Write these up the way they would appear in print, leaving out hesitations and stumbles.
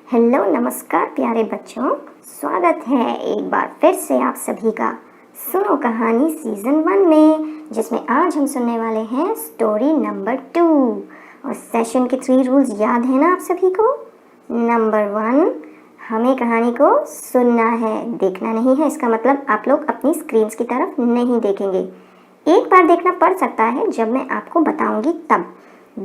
Hello नमस्कार प्यारे बच्चों, स्वागत है एक बार फिर से आप सभी का सुनो कहानी सीजन 1 में, जिसमें आज हम सुनने वाले हैं स्टोरी नंबर 2। और सेशन के 3 रूल्स याद है ना आप सभी को। नंबर 1, हमें कहानी को सुनना है, देखना नहीं है। इसका मतलब आप लोग अपनी स्क्रीन्स की तरफ नहीं देखेंगे। एक बार देखना पड़ सकता है जब मैं आपको बताऊंगी तब।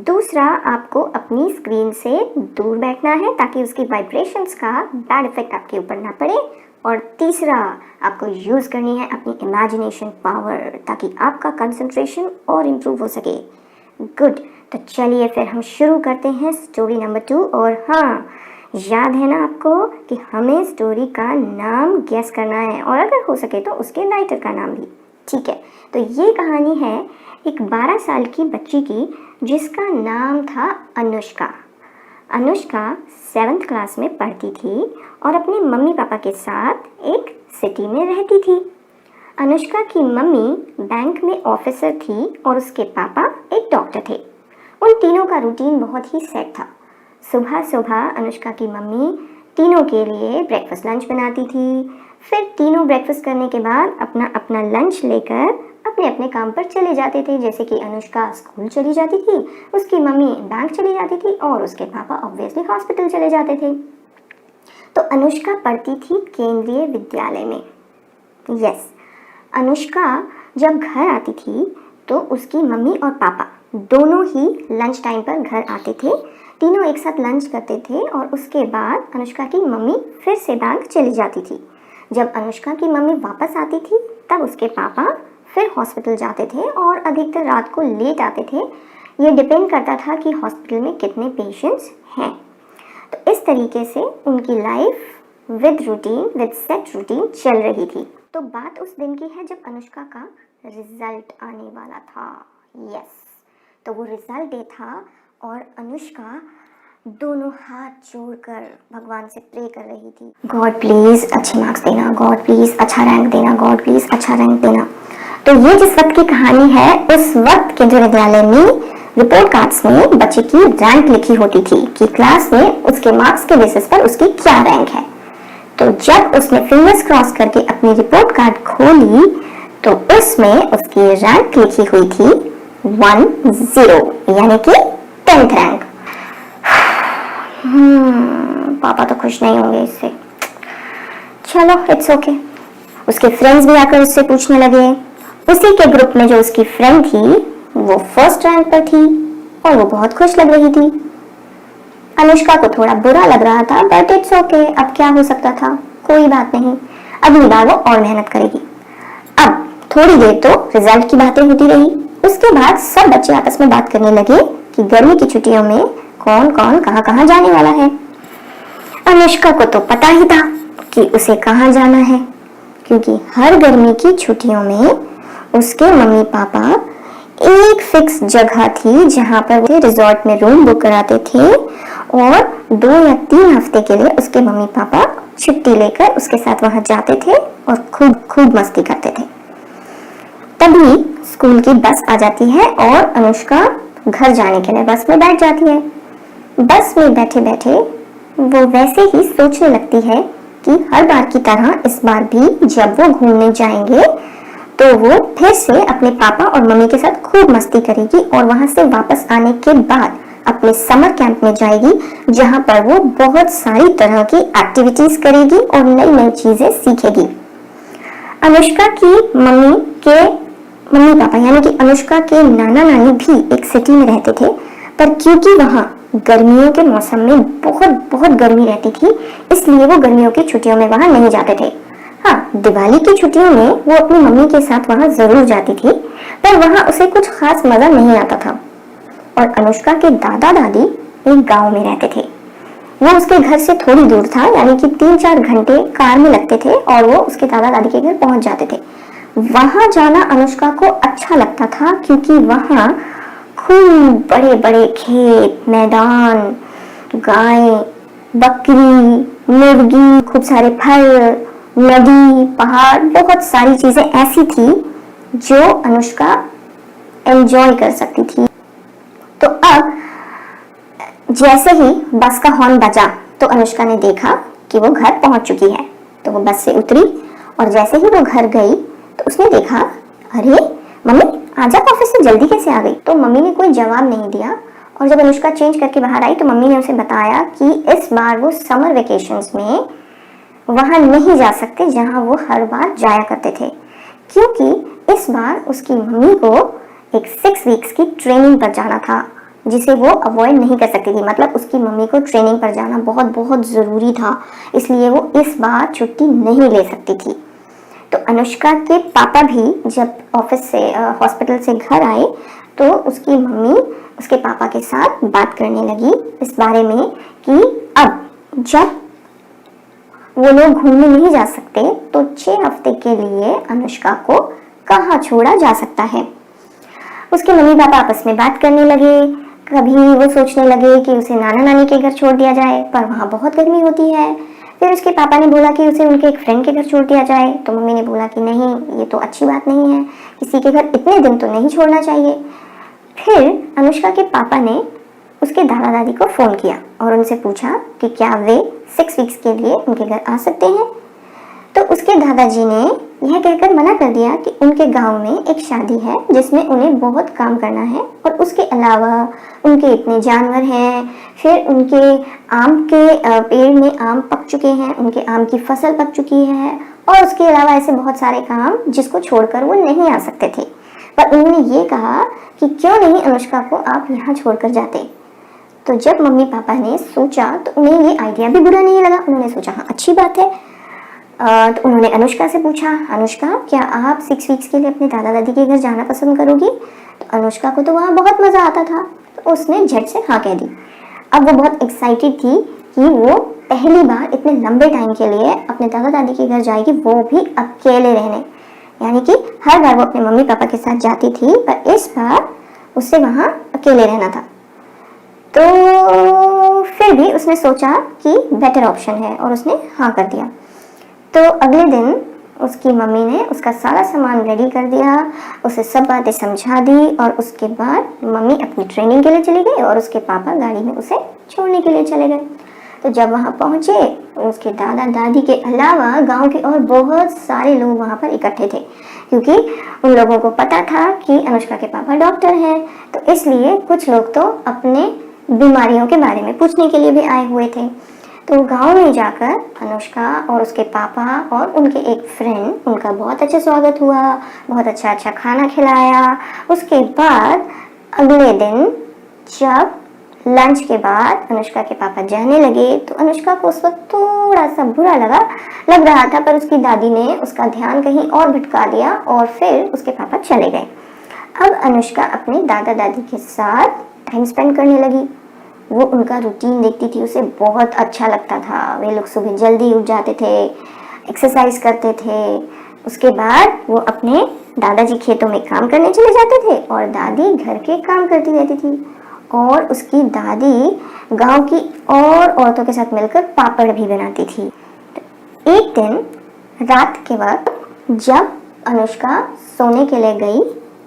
दूसरा, आपको अपनी स्क्रीन से दूर बैठना है ताकि उसकी वाइब्रेशंस का बैड इफेक्ट आपके ऊपर ना पड़े। और तीसरा, आपको यूज़ करनी है अपनी इमेजिनेशन पावर ताकि आपका कंसंट्रेशन और इम्प्रूव हो सके। गुड, तो चलिए फिर हम शुरू करते हैं स्टोरी नंबर 2। और हाँ, याद है ना आपको कि हमें स्टोरी का नाम गेस करना है और अगर हो सके तो उसके राइटर का नाम भी। ठीक है, तो ये कहानी है एक 12 साल की बच्ची की जिसका नाम था अनुष्का। अनुष्का 7th क्लास में पढ़ती थी और अपने मम्मी पापा के साथ एक सिटी में रहती थी। अनुष्का की मम्मी बैंक में ऑफिसर थी और उसके पापा एक डॉक्टर थे। उन तीनों का रूटीन बहुत ही सेट था। सुबह सुबह अनुष्का की मम्मी तीनों के लिए ब्रेकफास्ट लंच बनाती थी। फिर तीनों ब्रेकफास्ट करने के बाद अपना अपना लंच लेकर अपने अपने काम पर चले जाते थे। जैसे कि अनुष्का स्कूल चली जाती थी, उसकी मम्मी बैंक चली जाती थी और उसके पापा ऑब्वियसली हॉस्पिटल चले जाते थे। तो अनुष्का पढ़ती थी केंद्रीय विद्यालय में। यस, अनुष्का जब घर आती थी तो उसकी मम्मी और पापा दोनों ही लंच टाइम पर घर आते थे। तीनों एक साथ लंच करते थे और उसके बाद अनुष्का की मम्मी फिर से बैंक चली जाती थी। जब अनुष्का की मम्मी वापस आती थी तब उसके पापा फिर हॉस्पिटल जाते थे और अधिकतर रात को लेट आते थे। ये डिपेंड करता था कि हॉस्पिटल में कितने पेशेंट्स हैं। तो इस तरीके से उनकी लाइफ विद सेट रूटीन चल रही थी। तो बात उस दिन की है जब अनुष्का का रिजल्ट आने वाला था। यस, तो वो रिजल्ट डे था और अनुष्का दोनों हाथ जोड़कर भगवान से प्रे कर रही थी, गॉड प्लीज़ अच्छे मार्क्स देना, गॉड प्लीज़ अच्छा रैंक देना, गॉड प्लीज़ अच्छा रैंक देना। तो ये जिस वक्त की कहानी है, उस वक्त केंद्रीय विद्यालय में रिपोर्ट कार्ड्स में बच्चे की रैंक लिखी होती थी कि क्लास में उसके मार्क्स के बेसिस पर उसकी क्या रैंक है। तो जब उसने फिंगर्स क्रॉस करके अपनी रिपोर्ट कार्ड खोली तो उसमें उसकी रैंक लिखी हुई थी 10, यानी कि 10th रैंक। पापा तो खुश नहीं होंगे इससे। चलो, इट्स ओके। उसके फ्रेंड्स भी आकर उससे पूछने लगे। उसी के ग्रुप में जो उसकी फ्रेंड थी वो फर्स्ट रैंक पर थी और वो बहुत खुश लग रही थी। अनुष्का को थोड़ा बुरा लग रहा था, बट इट्स ओके, अब क्या हो सकता था, कोई बात नहीं, अगली बार वो और मेहनत करेगी। अब थोड़ी देर तो रिजल्ट की बातें होती रही। उसके बाद सब बच्चे आपस में बात करने लगे कि गर्मी की छुट्टियों में कौन कौन कहाँ कहाँ जाने वाला है। अनुष्का को तो पता ही था कि उसे कहाँ जाना है, क्योंकि हर गर्मी की छुट्टियों में उसके मम्मी पापा एक फिक्स जगह थी जहाँ पर वो रिजॉर्ट में रूम बुक कराते थे और 2 या 3 हफ्ते के लिए उसके मम्मी पापा छुट्टी लेकर उसके साथ वहां जाते थे और खूब मस्ती करते थे। तभी स्कूल की बस आ जाती है और अनुष्का घर जाने के लिए बस में बैठ जाती है। बस में बैठे बैठे वो वैसे ही सोचने लगती है कि हर बार की तरह इस बार भी जब वो घूमने जाएंगे तो वो फिर से अपने पापा और मम्मी के साथ खूब मस्ती करेगी और वहां से वापस आने के बाद अपने समर कैंप में जाएगी, जहां पर वो बहुत सारी तरह की एक्टिविटीज करेगी और नई नई चीजें सीखेगी। अनुष्का की मम्मी पापा यानी कि अनुष्का के नाना नानी भी एक सिटी में रहते थे, पर क्योंकि वहां गर्मियों के मौसम में बहुत गर्मी रहती थी, इसलिए वो गर्मियों की छुट्टियों में वहां नहीं जाते थे। हाँ, दिवाली की छुट्टियों में वो अपनी मम्मी के साथ वहां जरूर जाती थी, पर वहां उसे कुछ खास मजा नहीं आता था। और अनुष्का के दादा दादी एक गांव में रहते थे। वो उसके घर से थोड़ी दूर था, यानी कि 3-4 घंटे कार में लगते थे और वो उसके दादा दादी के घर पहुंच जाते थे। वहां जाना अनुष्का को अच्छा लगता था क्योंकि वहां खूब बड़े बड़े खेत, मैदान, गाय, बकरी, मुर्गी, खूब सारे फल, नदी, पहाड़, बहुत सारी चीजें ऐसी थी जो अनुष्का एंजॉय कर सकती थी। तो अब जैसे ही बस का हॉर्न बजा तो अनुष्का ने देखा कि वो घर पहुंच चुकी है, तो वो बस से उतरी और जैसे ही वो घर गई तो उसने देखा, अरे मम्मी आज आप ऑफिस से जल्दी कैसे आ गई? तो मम्मी ने कोई जवाब नहीं दिया और जब अनुष्का चेंज करके बाहर आई तो मम्मी ने उसे बताया कि इस बार वो समर वेकेशंस में वहां नहीं जा सकते जहां वो हर बार जाया करते थे, क्योंकि इस बार उसकी मम्मी को एक 6 वीक्स की ट्रेनिंग पर जाना था जिसे वो अवॉइड नहीं कर सकती थी। मतलब उसकी मम्मी को ट्रेनिंग पर जाना बहुत बहुत ज़रूरी था, इसलिए वो इस बार छुट्टी नहीं ले सकती थी। तो अनुष्का के पापा भी जब ऑफिस से हॉस्पिटल से घर आए तो उसकी मम्मी उसके पापा के साथ बात करने लगी इस बारे में कि अब जब वो लोग घूमने नहीं जा सकते तो 6 हफ्ते के लिए अनुष्का को कहाँ छोड़ा जा सकता है। उसके मम्मी पापा आपस में बात करने लगे। कभी वो सोचने लगे कि उसे नाना नानी के घर छोड़ दिया जाए, पर वहाँ बहुत गर्मी होती है। फिर उसके पापा ने बोला कि उसे उनके एक फ्रेंड के घर छोड़ दिया जाए, तो मम्मी ने बोला कि नहीं, ये तो अच्छी बात नहीं है, किसी के घर इतने दिन तो नहीं छोड़ना चाहिए। फिर अनुष्का के पापा ने उसके दादा दादी को फ़ोन किया और उनसे पूछा कि क्या वे 6 वीक्स के लिए उनके घर आ सकते हैं। तो उसके दादाजी ने यह कहकर मना कर दिया कि उनके गांव में एक शादी है जिसमें उन्हें बहुत काम करना है और उसके अलावा उनके इतने जानवर हैं, फिर उनके आम के पेड़ में आम पक चुके हैं, उनके आम की फसल पक चुकी है और उसके अलावा ऐसे बहुत सारे काम जिसको छोड़कर वो नहीं आ सकते थे। पर उन्होंने ये कहा कि क्यों नहीं अनुष्का को आप यहाँ छोड़कर जाते। तो जब मम्मी पापा ने सोचा तो उन्हें ये आइडिया भी बुरा नहीं लगा। उन्होंने सोचा हाँ अच्छी बात है। तो उन्होंने अनुष्का से पूछा, अनुष्का क्या आप 6 वीक्स के लिए अपने दादा दादी के घर जाना पसंद करोगी? तो अनुष्का को तो वहाँ बहुत मज़ा आता था, तो उसने झट से हाँ कह दी। अब वो बहुत एक्साइटेड थी कि वो पहली बार इतने लंबे टाइम के लिए अपने दादा दादी के घर जाएगी, वो भी अकेले रहने। यानी कि हर बार वो अपने मम्मी पापा के साथ जाती थी, पर इस बार उसे वहाँ अकेले रहना था। तो फिर भी उसने सोचा कि बेटर ऑप्शन है और उसने हाँ कर दिया। तो अगले दिन उसकी मम्मी ने उसका सारा सामान रेडी कर दिया, उसे सब बातें समझा दी और उसके बाद मम्मी अपनी ट्रेनिंग के लिए चली गई और उसके पापा गाड़ी में उसे छोड़ने के लिए चले गए। तो जब वहाँ पहुँचे उसके दादा दादी के अलावा गांव के और बहुत सारे लोग वहाँ पर इकट्ठे थे, क्योंकि उन लोगों को पता था कि अनुष्का के पापा डॉक्टर हैं। तो इसलिए कुछ लोग तो अपने बीमारियों के बारे में पूछने के लिए भी आए हुए थे। तो गांव में जाकर अनुष्का और उसके पापा और उनके एक फ्रेंड, उनका बहुत अच्छा स्वागत हुआ, बहुत अच्छा खाना खिलाया। उसके बाद अगले दिन जब लंच के बाद अनुष्का के पापा जाने लगे तो अनुष्का को उस वक्त थोड़ा सा बुरा लग रहा था, पर उसकी दादी ने उसका ध्यान कहीं और भटका दिया और फिर उसके पापा चले गए। अब अनुष्का अपने दादा दादी के साथ टाइम स्पेंड करने लगी। वो उनका रूटीन देखती थी, उसे बहुत अच्छा लगता था। वे लोग सुबह जल्दी उठ जाते थे, एक्सरसाइज करते थे। उसके बाद वो अपने दादाजी खेतों में काम करने चले जाते थे और दादी घर के काम करती रहती थी। और उसकी दादी गांव की और औरतों के साथ मिलकर पापड़ भी बनाती थी। एक दिन रात के वक्त जब अनुष्का सोने के लिए गई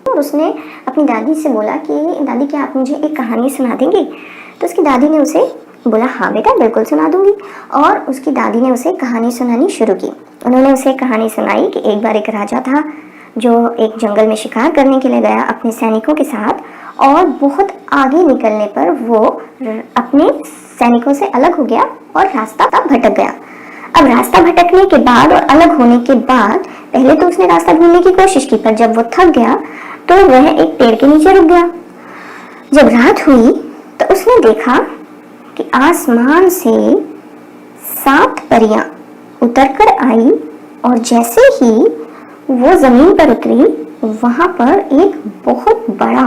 तो उसने अपनी दादी से बोला कि दादी क्या आप मुझे एक कहानी सुना देंगी? तो उसकी दादी ने उसे बोला हाँ बेटा बिल्कुल सुना दूंगी। और उसकी दादी ने उसे कहानी सुनानी शुरू की। उन्होंने उसे कहानी सुनाई कि एक बार एक राजा था जो एक जंगल में शिकार करने के लिए गया अपने सैनिकों के साथ, और बहुत आगे निकलने पर वो अपने सैनिकों से अलग हो गया और रास्ता भटक गया। अब रास्ता भटकने के बाद और अलग होने के बाद पहले तो उसने रास्ता ढूंढने की कोशिश की, पर जब वो थक गया तो वह एक पेड़ के नीचे रुक गया। जब रात हुई तो उसने देखा कि आसमान से 7 परियां उतरकर आई और जैसे ही वो जमीन पर उतरी वहां पर एक बहुत बड़ा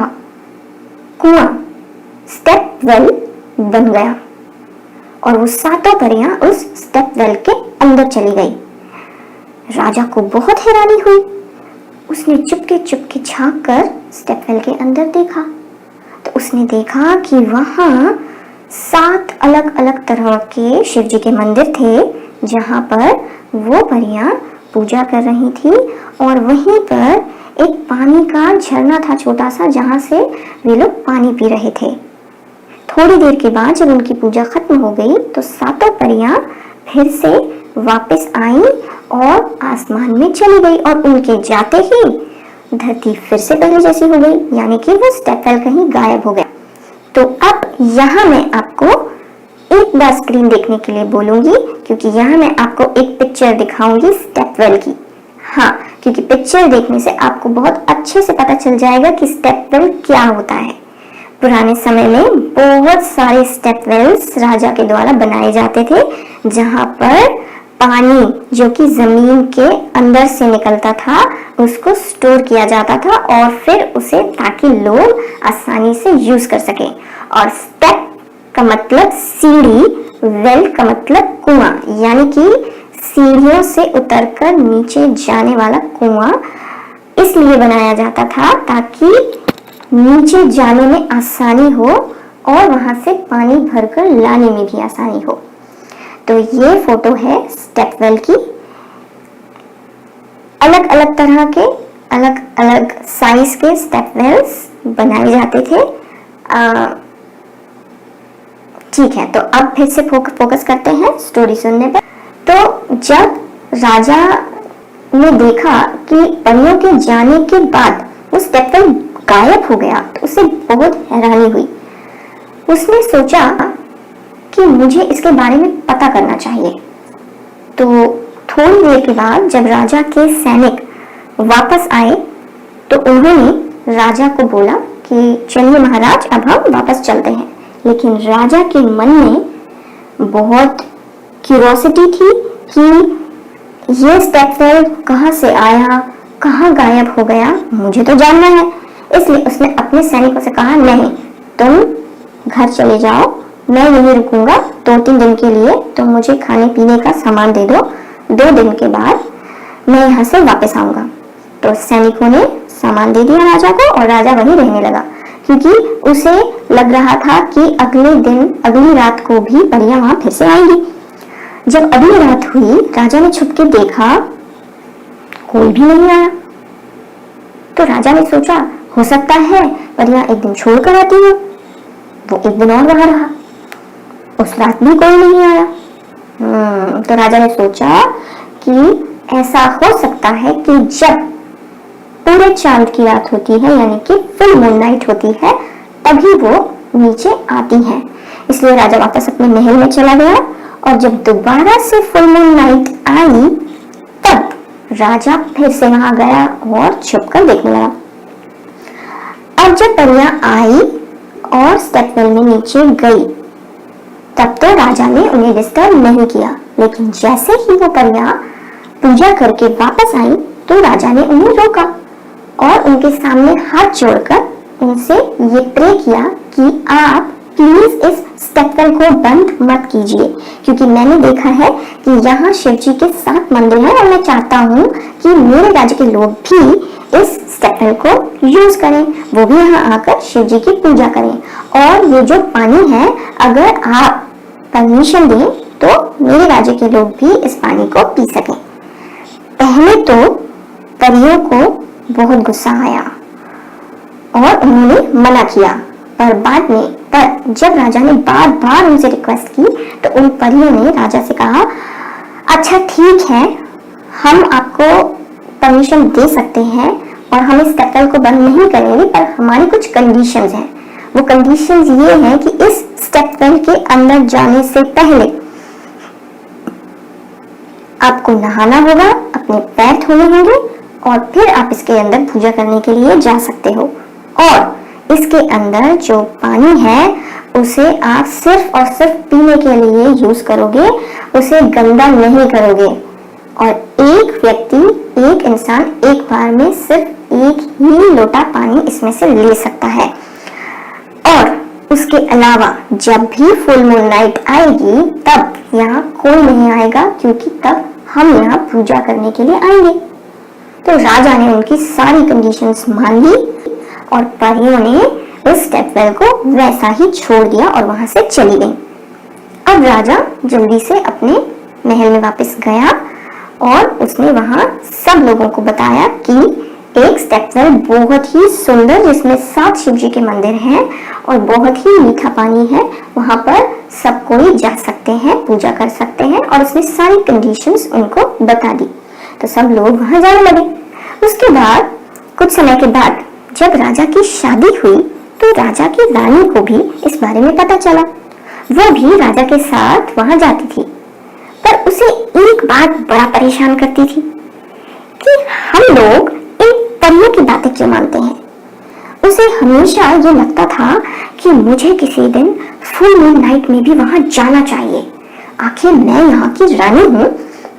कुआं, स्टेप वेल बन गया और वो 7 परियां उस स्टेप वेल के अंदर चली गई। राजा को बहुत हैरानी हुई। उसने चुपके झांक कर स्टेप वेल के अंदर देखा तो उसने देखा कि वहां 7 अलग अलग तरह के शिव जी के मंदिर थे जहां पर वो परियां पूजा कर रही थी, और वहीं पर एक पानी का झरना था छोटा सा जहां से वे लोग पानी पी रहे थे। थोड़ी देर के बाद जब उनकी पूजा खत्म हो गई तो सातों परियां फिर से वापस आई और आसमान में चली गई और उनके जाते ही धरती फिर से पहले जैसी हो गई, यानी कि वो स्टेपवेल कहीं गायब हो गया। तो अब यहाँ मैं आपको एक बार स्क्रीन देखने के लिए बोलूंगी, क्योंकि यहाँ मैं आपको एक पिक्चर दिखाऊंगी स्टेपवेल की। हाँ, क्योंकि पिक्चर देखने से आपको बहुत अच्छे से पता चल जाएगा कि स्टेपवेल क्या होता है। पुराने समय में बहुत सारे स्टेपवेल्स राजा के द्वारा बनाए जाते थे, जहाँ पर पानी जो कि जमीन के अंदर से निकलता था उसको स्टोर किया जाता था और फिर उसे ताकि लोग आसानी से यूज कर सके। और स्टेप का मतलब सीढ़ी, वेल का मतलब कुआं, यानी कि सीढ़ियों से उतरकर नीचे जाने वाला कुआं इसलिए बनाया जाता था ताकि नीचे जाने में आसानी हो और वहां से पानी भरकर लाने में भी आसानी हो। तो ये फोटो है स्टेपवेल की। अलग अलग तरह के अलग अलग साइज के स्टेपवेल्स बनाए जाते थे। ठीक है, तो अब फिर से फोकस करते हैं स्टोरी सुनने पर। तो जब राजा ने देखा कि परियों के जाने के बाद वो स्टेपवेल गायब हो गया तो उसे बहुत हैरानी हुई। उसने सोचा कि मुझे इसके बारे में पता करना चाहिए। तो थोड़ी देर के बाद जब राजा के सैनिक वापस आए तो उन्होंने राजा को बोला कि चलिए महाराज, अब हम वापस चलते हैं। लेकिन राजा के मन में बहुत क्यूरोसिटी थी कि ये स्टेपवेल कहाँ से आया, कहाँ गायब हो गया, मुझे तो जानना है। इसलिए उसने अपने सैनिकों से कहा, नहीं, तुम घर चले जाओ, मैं यहीं रुकूंगा 2-3 दिन के लिए। तुम मुझे खाने पीने का सामान दे दो, 2 दिन के बाद मैं यहाँ से वापस आऊंगा। तो सैनिकों ने सामान दे दिया राजा को और राजा वहीं रहने लगा, क्योंकि उसे लग रहा था कि अगले दिन, अगली रात को भी परियां वहां फिर से आएंगी। जब अगली रात हुई, राजा ने छुप के देखा, कोई भी नहीं आया। तो राजा ने सोचा, हो सकता है परियां एक दिन छोड़ कर आती हो। वो एक दिन और वहां रहा, उस रात भी कोई नहीं आया। तो राजा ने सोचा कि ऐसा हो सकता है कि जब पूरे चांद की रात होती है, यानी कि फुल मून नाइट होती है, तभी वो नीचे आती है। इसलिए राजा वापस अपने महल में चला गया और जब दोबारा से फुल मून नाइट आई तब राजा फिर से वहां गया और छुपकर देखने लगा। अब जब परियां आई और स्टेपवेल में नीचे गई तब तो राजा ने उन्हें डिस्टर्ब नहीं किया, लेकिन जैसे ही वो परियां पूजा करके वापस आई तो राजा ने उन्हें रोका और उनके सामने हाथ जोड़कर उनसे ये प्रे किया कि आप प्लीज इस स्टेपवेल को बंद मत कीजिए, क्योंकि मैंने देखा है कि यहाँ शिव जी के 7 मंदिर हैं और मैं चाहता हूँ कि मेरे राज्य के लोग भी इस स्टेपवेल को यूज करें, वो भी यहाँ आकर शिव जी की पूजा करें। और ये जो पानी है, अगर आप परमिशन दें तो मेरे राज्य के लोग भी इस पानी को पी सकें। पहले तो परियों को बहुत गुस्सा आया और उन्होंने मना किया, पर जब राजा ने बार बार उनसे रिक्वेस्ट की तो उन परियों ने राजा से कहा, अच्छा ठीक है, हम आपको परमिशन दे सकते हैं और हम इस स्टेपवेल को बंद नहीं करेंगे, पर हमारी कुछ कंडीशंस हैं। वो कंडीशंस ये हैं कि इस स्टेपवेल के अंदर जाने से पहले आपको नहाना होगा, अपने पैर धोने होंगे और फिर आप इसके अंदर पूजा करने के लिए जा सकते हो। और इसके अंदर जो पानी है उसे आप सिर्फ और सिर्फ पीने के लिए यूज करोगे, उसे गंदा नहीं करोगे। और एक व्यक्ति, एक इंसान एक बार में सिर्फ एक ही लोटा पानी इसमें से ले सकता है। और उसके अलावा जब भी फुल मून नाइट आएगी तब यहाँ कोई नहीं आएगा, क्योंकि तब हम यहाँ पूजा करने के लिए आएंगे। तो राजा ने उनकी सारी कंडीशंस मान ली और परियों ने उस स्टेपवेल को वैसा ही छोड़ दिया और वहां से चली गई। अब राजा जल्दी से अपने महल में वापस गया और उसने वहां सब लोगों को बताया कि एक स्टेपवेल बहुत ही सुंदर जिसमें 7 शिव जी के मंदिर हैं और बहुत ही मीठा पानी है। वहां पर सब कोई जा सकते हैं, पूजा कर सकते हैं और उसने सारी कंडीशंस उनको बता दी। तो सब लोग वहां जाने लगे। उसके बाद कुछ समय के बाद जब राजा की शादी हुई तो राजा की रानी को भी इस बारे में पता चला। वो भी राजा के साथ वहां जाती थी, पर उसे एक बात बड़ा परेशान करती थी कि हम लोग इन परियों की बातें क्यों मानते हैं। उसे हमेशा ये लगता था कि मुझे किसी दिन फुल मून नाइट में भी वहां जाना चाहिए। आखिर मैं यहाँ की रानी हूँ,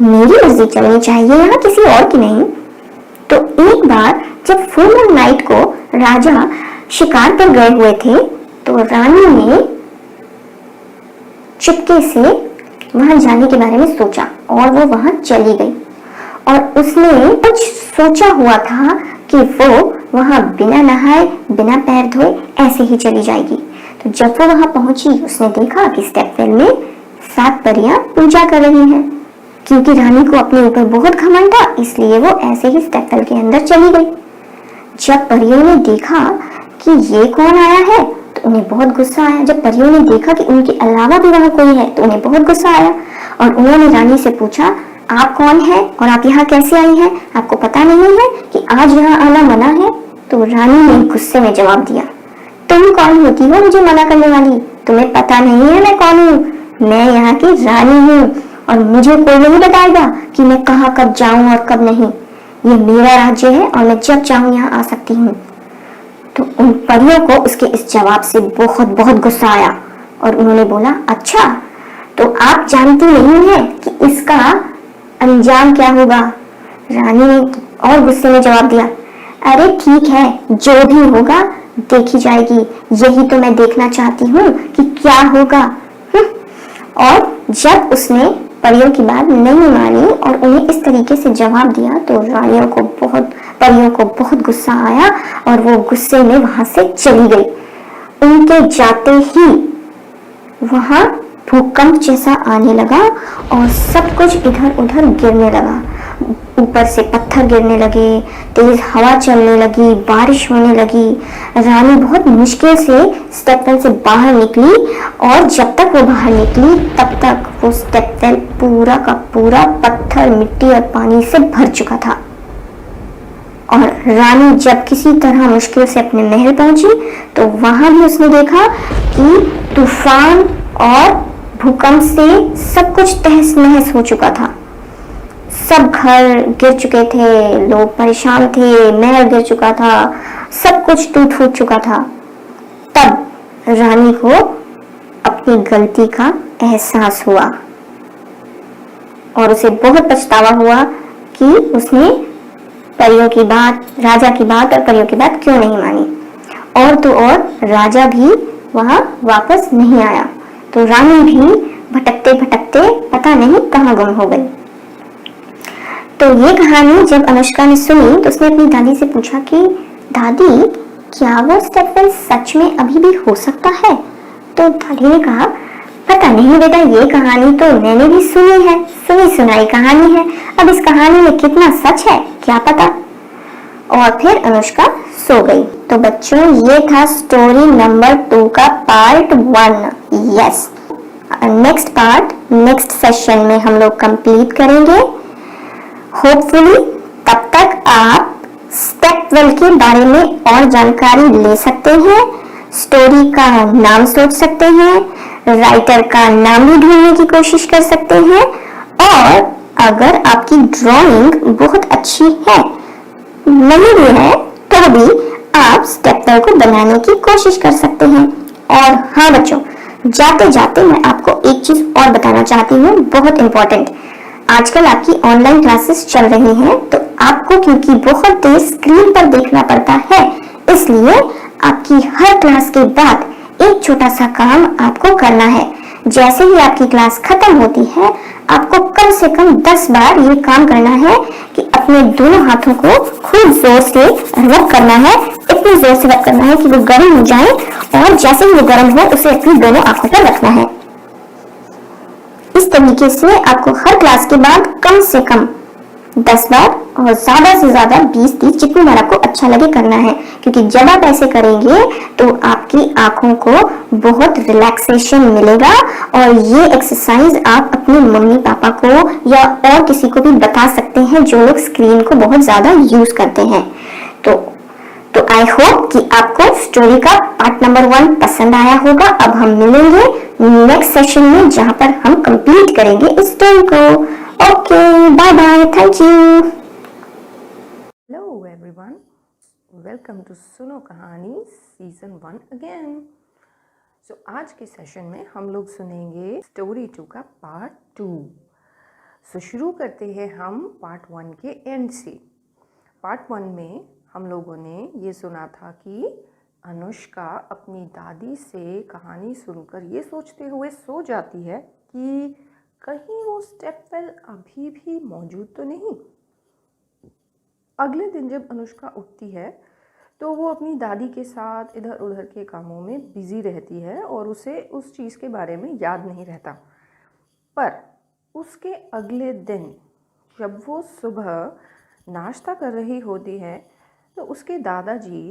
मेरी मर्जी चलनी चाहिए, यहाँ किसी और की नहीं। तो एक बार जब फुल मून नाइट को राजा शिकार पर गए हुए थे तो रानी ने चुपके से वहां जाने के बारे में सोचा और वो वहां चली गई। और उसने कुछ सोचा हुआ था कि वो वहां बिना नहाए बिना पैर धोए ऐसे ही चली जाएगी। तो जब वो वहां पहुंची उसने देखा कि स्टेपवेल में 7 परियां पूजा कर रही हैं। क्योंकि रानी को अपने ऊपर बहुत घमंड था इसलिए वो ऐसे ही स्टेपवेल के अंदर चली गई। जब परियों ने देखा कि ये कौन आया है तो उन्हें बहुत गुस्सा आया। जब परियों ने देखा कि उनके अलावा भी वहां कोई है तो उन्हें बहुत गुस्सा आया और उन्होंने रानी से पूछा, आप कौन है और आप यहाँ कैसे आई हैं? आपको पता नहीं है कि आज यहाँ आना मना है? तो रानी ने गुस्से में जवाब दिया, तुम कौन होती हो मुझे मना करने वाली? तुम्हें पता नहीं है मैं कौन हूँ? मैं यहाँ की रानी हूँ और मुझे कोई नहीं बताएगा कि मैं कहाँ कब जाऊं और कब नहीं। ये मेरा राज्य है और मैं जब चाहूं यहाँ आ सकती हूँ। तो उन परियों को उसके इस जवाब से बहुत बहुत गुस्सा आया और उन्होंने बोला, अच्छा तो आप जानती नहीं है कि इसका अंजाम क्या होगा? रानी ने और गुस्से में जवाब दिया, अरे ठीक है, जो भी होगा देखी जाएगी, यही तो मैं देखना चाहती हूँ कि क्या होगा। और जब उसने परियों की बात नहीं मानी और उन्हें इस तरीके से जवाब दिया तो परियों को बहुत गुस्सा आया और वो गुस्से में वहां से चली गई। उनके जाते ही वहां भूकंप जैसा आने लगा और सब कुछ इधर उधर गिरने लगा। ऊपर से पत्थर गिरने लगे, तेज हवा चलने लगी, बारिश होने लगी। रानी बहुत मुश्किल से स्टेपवेल से बाहर निकली और जब तक वो बाहर निकली तब तक वो स्टेपवेल पूरा का पूरा पत्थर, मिट्टी और पानी से भर चुका था। और रानी जब किसी तरह मुश्किल से अपने महल पहुंची तो वहां भी उसने देखा कि तूफान और भूकंप से सब कुछ तहस नहस हो चुका था। सब घर गिर चुके थे, लोग परेशान थे, महल गिर चुका था, सब कुछ टूट फूट चुका था। तब रानी को अपनी गलती का एहसास हुआ और उसे बहुत पछतावा हुआ कि उसने परियों की बात, राजा की बात और परियों की बात क्यों नहीं मानी। और तो और राजा भी वहां वापस नहीं आया तो रानी भी भटकते भटकते पता नहीं कहां गुम हो गई। तो ये कहानी जब अनुष्का ने सुनी तो उसने अपनी दादी से पूछा कि दादी क्या वो स्टेपवेल सच में अभी भी हो सकता है? तो दादी ने कहा, पता नहीं बेटा, ये कहानी तो मैंने भी सुनी है, सुनी सुनाई कहानी है, अब इस कहानी में कितना सच है क्या पता। और फिर अनुष्का सो गई। तो बच्चों ये था स्टोरी नंबर 2 का part 1। Yes, next part next session में हम लोग कंप्लीट करेंगे होपफुली। तब तक आप स्टेपवेल के बारे में और जानकारी ले सकते हैं, स्टोरी का नाम सोच सकते हैं, राइटर का नाम भी ढूंढने की कोशिश कर सकते हैं और अगर आपकी ड्राइंग बहुत अच्छी है, नहीं भी है तो भी आप स्टेपवेल को बनाने की कोशिश कर सकते हैं। और हाँ बच्चों, जाते जाते मैं आपको एक चीज और बताना चाहती हूँ, बहुत इंपॉर्टेंट। आजकल आपकी ऑनलाइन क्लासेस चल रही हैं तो आपको क्योंकि बहुत देर स्क्रीन पर देखना पड़ता है, इसलिए आपकी हर क्लास के बाद एक छोटा सा काम आपको करना है। जैसे ही आपकी क्लास खत्म होती है आपको कम से कम 10 बार ये काम करना है कि अपने दोनों हाथों को खूब जोर से रब करना है, इतनी जोर से रब करना है कि वो गर्म हो जाए और जैसे ही वो गर्म हो उसे अपनी दोनों आंखों पर रखना है। इस तरीके से आपको हर क्लास के बाद कम से कम 10 बार और ज़्यादा से ज़्यादा 20-30 जितनी बार आपको अच्छा लगे करना है, क्योंकि जब आप ऐसे करेंगे तो आपकी आंखों को बहुत रिलैक्सेशन मिलेगा। और ये एक्सरसाइज आप अपने मम्मी पापा को या और किसी को भी बता सकते हैं जो लोग स्क्रीन को बहुत ज़्यादा यूज करते हैं। तो आई होप कि आपको स्टोरी का पार्ट नंबर 1 पसंद आया होगा। अब हम मिलेंगे नेक्स्ट सेशन में जहां पर हम कंप्लीट करेंगे इस स्टोरी को। Okay, bye bye, thank you. Hello everyone, welcome to Suno Kahani season 1 again. सो आज के सेशन में हम लोग सुनेंगे स्टोरी 2 का पार्ट 2। सो शुरू करते हैं हम पार्ट 1 के एंड से। पार्ट 1 में हम लोगों ने ये सुना था कि अनुष्का अपनी दादी से कहानी सुनकर ये सोचते हुए सो जाती है कि कहीं वो स्टेपवेल अभी भी मौजूद तो नहीं। अगले दिन जब अनुष्का उठती है तो वो अपनी दादी के साथ इधर उधर के कामों में बिजी रहती है और उसे उस चीज़ के बारे में याद नहीं रहता। पर उसके अगले दिन जब वो सुबह नाश्ता कर रही होती है तो उसके दादाजी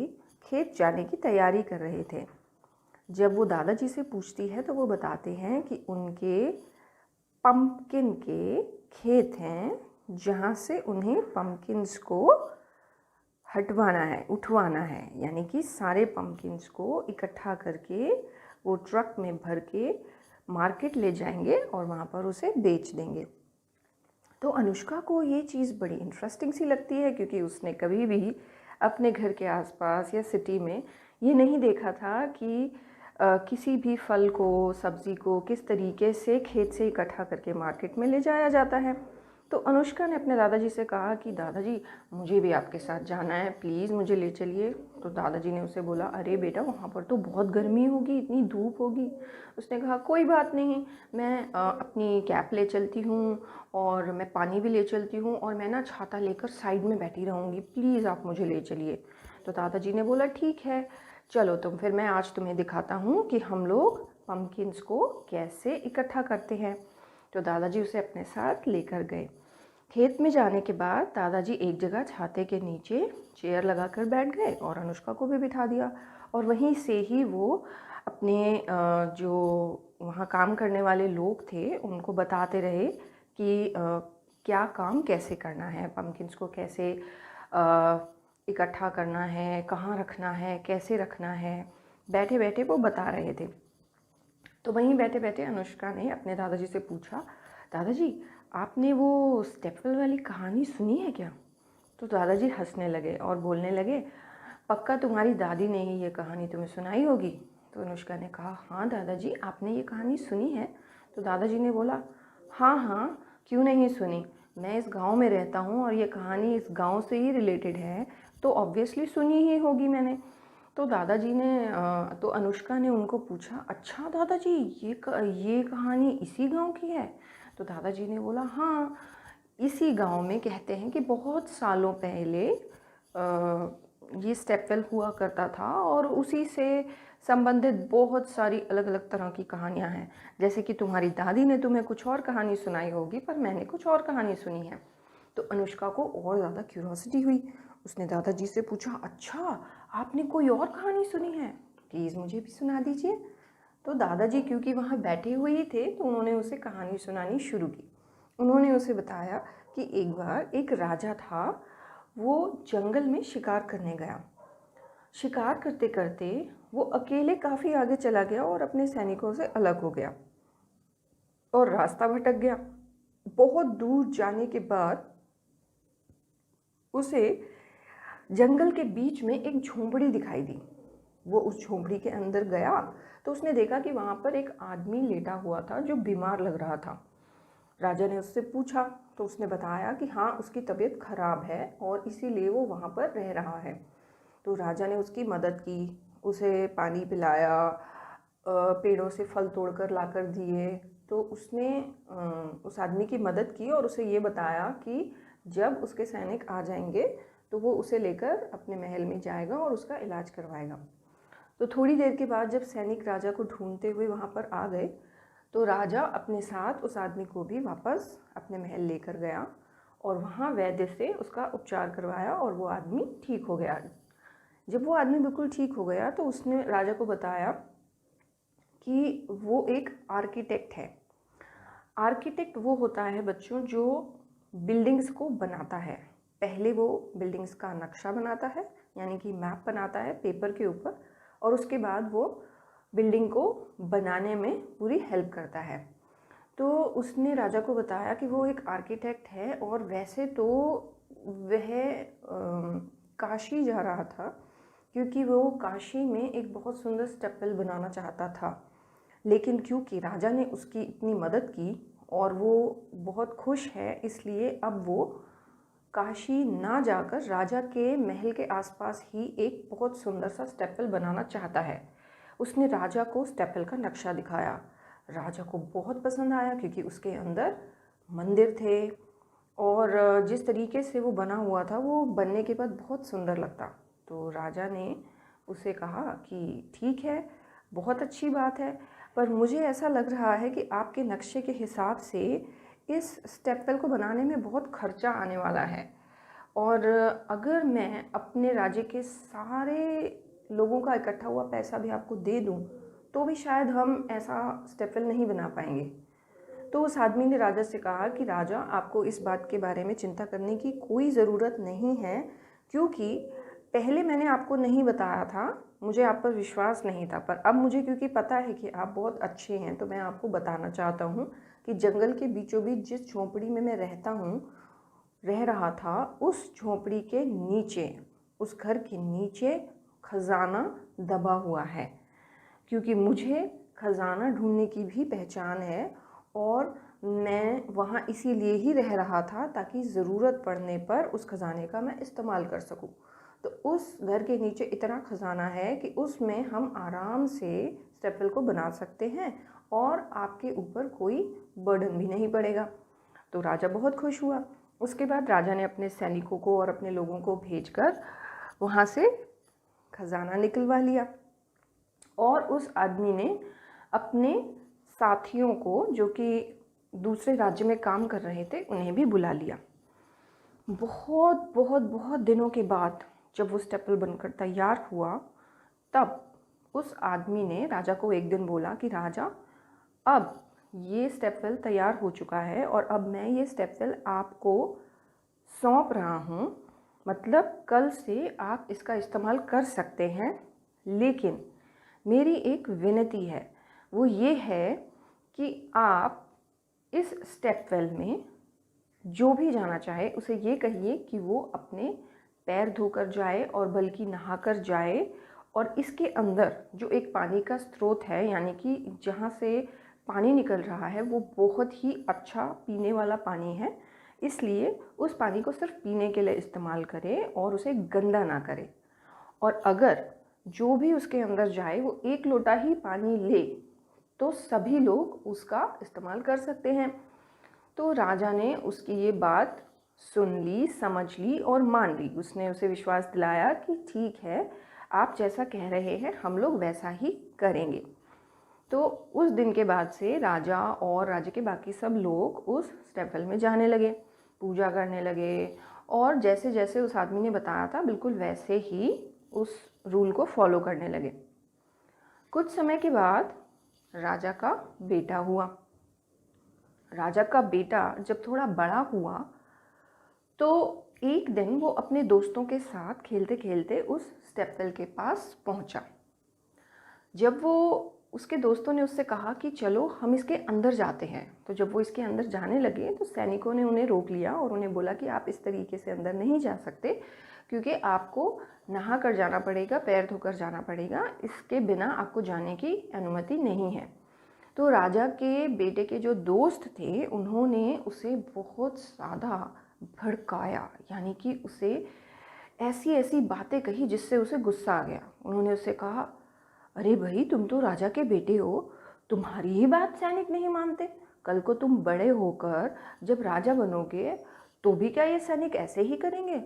खेत जाने की तैयारी कर रहे थे। जब वो दादाजी से पूछती है तो वो बताते हैं कि उनके पम्पकिन के खेत हैं जहाँ से उन्हें पम्पकिन्स को हटवाना है, उठवाना है, यानी कि सारे पम्पकिन्स को इकट्ठा करके वो ट्रक में भर के मार्केट ले जाएंगे और वहाँ पर उसे बेच देंगे। तो अनुष्का को ये चीज़ बड़ी इंटरेस्टिंग सी लगती है क्योंकि उसने कभी भी अपने घर के आसपास या सिटी में ये नहीं देखा था कि किसी भी फल को, सब्ज़ी को किस तरीके से खेत से इकट्ठा करके मार्केट में ले जाया जाता है। तो अनुष्का ने अपने दादाजी से कहा कि दादाजी मुझे भी आपके साथ जाना है, प्लीज़ मुझे ले चलिए। तो दादाजी ने उसे बोला, अरे बेटा वहाँ पर तो बहुत गर्मी होगी, इतनी धूप होगी। उसने कहा कोई बात नहीं, मैं अपनी कैप ले चलती हूँ और मैं पानी भी ले चलती हूँ और मैं ना छाता लेकर साइड में बैठी रहूँगी, प्लीज़ आप मुझे ले चलिए। तो दादाजी ने बोला ठीक है चलो तुम, फिर मैं आज तुम्हें दिखाता हूँ कि हम लोग पम्पकिन्स को कैसे इकट्ठा करते हैं। तो दादाजी उसे अपने साथ लेकर गए। खेत में जाने के बाद दादाजी एक जगह छाते के नीचे चेयर लगाकर बैठ गए और अनुष्का को भी बिठा दिया और वहीं से ही वो अपने जो वहाँ काम करने वाले लोग थे उनको बताते रहे कि क्या काम कैसे करना है, पम्पकिन्स को कैसे इकट्ठा करना है, कहाँ रखना है, कैसे रखना है। बैठे बैठे वो बता रहे थे। तो वहीं बैठे बैठे अनुष्का ने अपने दादाजी से पूछा, दादाजी आपने वो स्टेपवेल वाली कहानी सुनी है क्या? तो दादाजी हंसने लगे और बोलने लगे, पक्का तुम्हारी दादी ने ही ये कहानी तुम्हें सुनाई होगी। तो अनुष्का ने कहा, हाँ दादाजी आपने ये कहानी सुनी है? तो दादाजी ने बोला, हाँ हाँ क्यों नहीं सुनी, मैं इस गांव में रहता हूँ और ये कहानी इस गांव से ही रिलेटेड है, तो ऑब्वियसली सुनी ही होगी मैंने। तो दादाजी ने तो अनुष्का ने उनको पूछा, अच्छा दादाजी ये कहानी इसी गांव की है? तो दादाजी ने बोला, हाँ इसी गांव में कहते हैं कि बहुत सालों पहले ये स्टेपवेल हुआ करता था और उसी से संबंधित बहुत सारी अलग अलग तरह की कहानियां हैं। जैसे कि तुम्हारी दादी ने तुम्हें कुछ और कहानी सुनाई होगी पर मैंने कुछ और कहानी सुनी है। तो अनुष्का को और ज़्यादा क्यूरोसिटी हुई। उसने दादाजी से पूछा, अच्छा आपने कोई और कहानी सुनी है, प्लीज़ मुझे भी सुना दीजिए। तो दादाजी क्योंकि वहाँ बैठे हुए ही थे तो उन्होंने उसे कहानी सुनानी शुरू की। उन्होंने उसे बताया कि एक बार एक राजा था, वो जंगल में शिकार करने गया। शिकार करते करते वो अकेले काफ़ी आगे चला गया और अपने सैनिकों से अलग हो गया और रास्ता भटक गया। बहुत दूर जाने के बाद उसे जंगल के बीच में एक झोंपड़ी दिखाई दी। वो उस झोंपड़ी के अंदर गया तो उसने देखा कि वहाँ पर एक आदमी लेटा हुआ था जो बीमार लग रहा था। राजा ने उससे पूछा तो उसने बताया कि हाँ उसकी तबीयत खराब है और इसीलिए वो वहाँ पर रह रहा है। तो राजा ने उसकी मदद की, उसे पानी पिलाया, पेड़ों से फल तोड़कर लाकर दिए। तो उसने उस आदमी की मदद की और उसे ये बताया कि जब उसके सैनिक आ जाएंगे तो वो उसे लेकर अपने महल में जाएगा और उसका इलाज करवाएगा। तो थोड़ी देर के बाद जब सैनिक राजा को ढूंढते हुए वहाँ पर आ गए तो राजा अपने साथ उस आदमी को भी वापस अपने महल लेकर गया और वहाँ वैद्य से उसका उपचार करवाया और वो आदमी ठीक हो गया। जब वो आदमी बिल्कुल ठीक हो गया तो उसने राजा को बताया कि वो एक आर्किटेक्ट है। आर्किटेक्ट वो होता है बच्चों जो बिल्डिंग्स को बनाता है। पहले वो बिल्डिंग्स का नक्शा बनाता है, यानी कि मैप बनाता है पेपर के ऊपर, और उसके बाद वो बिल्डिंग को बनाने में पूरी हेल्प करता है। तो उसने राजा को बताया कि वो एक आर्किटेक्ट है और वैसे तो वह काशी जा रहा था, क्योंकि वो काशी में एक बहुत सुंदर स्टेपल बनाना चाहता था। लेकिन क्योंकि राजा ने उसकी इतनी मदद की और वो बहुत खुश है, इसलिए अब वो काशी ना जाकर राजा के महल के आसपास ही एक बहुत सुंदर सा स्टेपल बनाना चाहता है। उसने राजा को स्टेपल का नक्शा दिखाया। राजा को बहुत पसंद आया क्योंकि उसके अंदर मंदिर थे और जिस तरीके से वो बना हुआ था वो बनने के बाद बहुत सुंदर लगता। तो राजा ने उसे कहा कि ठीक है, बहुत अच्छी बात है, पर मुझे ऐसा लग रहा है कि आपके नक्शे के हिसाब से इस स्टेपवेल को बनाने में बहुत खर्चा आने वाला है, और अगर मैं अपने राज्य के सारे लोगों का इकट्ठा हुआ पैसा भी आपको दे दूं तो भी शायद हम ऐसा स्टेपवेल नहीं बना पाएंगे। तो उस आदमी ने राजा से कहा कि राजा, आपको इस बात के बारे में चिंता करने की कोई ज़रूरत नहीं है, क्योंकि पहले मैंने आपको नहीं बताया था, मुझे आप पर विश्वास नहीं था, पर अब मुझे क्योंकि पता है कि आप बहुत अच्छे हैं तो मैं आपको बताना चाहता हूँ कि जंगल के बीचों बीच जिस झोंपड़ी में मैं रह रहा था, उस झोंपड़ी के नीचे, उस घर के नीचे खजाना दबा हुआ है, क्योंकि मुझे खजाना ढूंढने की भी पहचान है और मैं वहाँ इसीलिए ही रह रहा था ताकि ज़रूरत पड़ने पर उस खजाने का मैं इस्तेमाल कर सकूं। तो उस घर के नीचे इतना खजाना है कि उसमें हम आराम से स्टेपल को बना सकते हैं और आपके ऊपर कोई बर्डन भी नहीं पड़ेगा। तो राजा बहुत खुश हुआ। उसके बाद राजा ने अपने सैनिकों को और अपने लोगों को भेजकर वहाँ से खजाना निकलवा लिया, और उस आदमी ने अपने साथियों को जो कि दूसरे राज्य में काम कर रहे थे उन्हें भी बुला लिया। बहुत बहुत बहुत दिनों के बाद जब वो स्टेपल बनकर तैयार हुआ, तब उस आदमी ने राजा को एक दिन बोला कि राजा, अब ये स्टेपवेल तैयार हो चुका है और अब मैं ये स्टेपवेल आपको सौंप रहा हूँ, मतलब कल से आप इसका इस्तेमाल कर सकते हैं, लेकिन मेरी एक विनती है, वो ये है कि आप इस स्टेपवेल में जो भी जाना चाहे उसे ये कहिए कि वो अपने पैर धोकर जाए और बल्कि नहाकर जाए, और इसके अंदर जो एक पानी का स्रोत है, यानी कि जहाँ से पानी निकल रहा है वो बहुत ही अच्छा पीने वाला पानी है, इसलिए उस पानी को सिर्फ पीने के लिए इस्तेमाल करें और उसे गंदा ना करें। और अगर जो भी उसके अंदर जाए वो 1 लोटा ही पानी ले तो सभी लोग उसका इस्तेमाल कर सकते हैं। तो राजा ने उसकी ये बात सुन ली, समझ ली और मान ली। उसने उसे विश्वास दिलाया कि ठीक है, आप जैसा कह रहे हैं हम लोग वैसा ही करेंगे। तो उस दिन के बाद से राजा और राज्य के बाकी सब लोग उस स्टेपवेल में जाने लगे, पूजा करने लगे, और जैसे जैसे उस आदमी ने बताया था बिल्कुल वैसे ही उस रूल को फॉलो करने लगे। कुछ समय के बाद राजा का बेटा हुआ। राजा का बेटा जब थोड़ा बड़ा हुआ तो एक दिन वो अपने दोस्तों के साथ खेलते खेलते उस स्टेपवेल के पास पहुंचा। जब वो उसके दोस्तों ने उससे कहा कि चलो हम इसके अंदर जाते हैं, तो जब वो इसके अंदर जाने लगे तो सैनिकों ने उन्हें रोक लिया और उन्हें बोला कि आप इस तरीके से अंदर नहीं जा सकते, क्योंकि आपको नहा कर जाना पड़ेगा, पैर धोकर जाना पड़ेगा, इसके बिना आपको जाने की अनुमति नहीं है। तो राजा के बेटे के जो दोस्त थे उन्होंने उसे बहुत ज़्यादा भड़काया, यानी कि उसे ऐसी ऐसी बातें कही जिससे उसे गुस्सा आ गया। उन्होंने उससे कहा, अरे भाई, तुम तो राजा के बेटे हो, तुम्हारी ही बात सैनिक नहीं मानते, कल को तुम बड़े होकर जब राजा बनोगे तो भी क्या ये सैनिक ऐसे ही करेंगे?